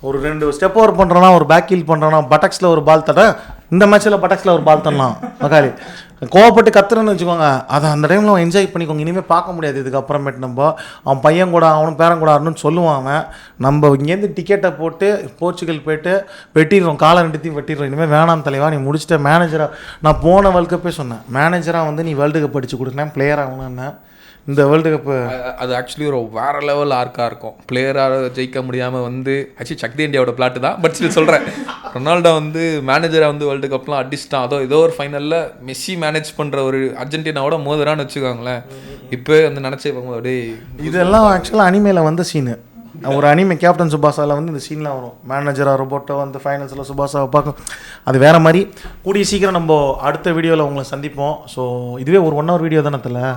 S2: ஒரு 2 ஸ்டெப் ஓவர் பண்ணுறோன்னா, ஒரு பேக் ஹீல் பண்ணுறோன்னா, பட்டக்ஸில் ஒரு பால் தட்ட, இந்த மேட்ச்சில் பட்டக்ஸில் ஒரு பால் தரலாம். மக்காளி கோவப்பட்டு கத்துறன்னு வச்சுக்கோங்க, அதை அந்த டைமில் அவன் என்ஜாய் பண்ணிக்கோங்க. இனிமேல் பார்க்க முடியாது இதுக்கப்புறமேட்டு. நம்ம அவன் பையன் கூட அவனும் பேரன் கூட ஆடணும்னு சொல்லுவான் அவன். நம்ம இங்கேருந்து டிக்கெட்டை போட்டு போர்ச்சுகல் போய்ட்டு வெட்டிடுறோம், காலை 2 வெட்டிடுறோம். இனிமேல் வேணாம் தலைவா, நீ முடிச்சுட்ட. மேனேஜராக நான் போன வேர்ல்டு கப்பே சொன்னேன், மேனேஜராக வந்து நீ வேர்ல்டு கப் அடிச்சு கொடுத்தேன், பிளேயர் ஆகணும்னு. இந்த வேர்ல்டு கப்பு
S3: அது ஆக்சுவலி ஒரு வேறு லெவல் ஆர்க்காக இருக்கும். பிளேயராக ஜெயிக்க முடியாமல் வந்து ஆக்சுவலி சக்தி இந்தியாவோட பிளாட்டு தான். பட் ஸ்டில் சொல்கிறேன், ரொனால்டோ வந்து மேனேஜராக வந்து வேர்ல்டு கப்லாம் அடிச்சிட்டான். ஏதோ ஒரு ஃபைனலில் மெஸ்ஸி மேனேஜ் பண்ணுற ஒரு அர்ஜென்டினாவோட மோதுறான்னு வச்சுக்கோங்களேன். இப்போ வந்து நினச்சே அப்படியே
S2: இதெல்லாம் ஆக்சுவலாக அனிமேல வந்த சீனு. ஒரு அனிமே கேப்டன் சுபாஷாவில் வந்து இந்த சீன்லாம் வரும். மேனேஜராக ரோபோட்டோ வந்து ஃபைனல்ஸில் சுபாஷாவை பார்க்கும். அது வேறு மாதிரி. கூடிய சீக்கிரம் நம்ம அடுத்த வீடியோவில் உங்களை சந்திப்போம். ஸோ இதுவே ஒரு 1 hour வீடியோ தானே தெரியல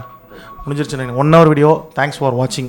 S2: முடிஞ்சிருச்சு. 1 hour வீடியோ. தேங்க்ஸ் ஃபார் வாட்சிங்.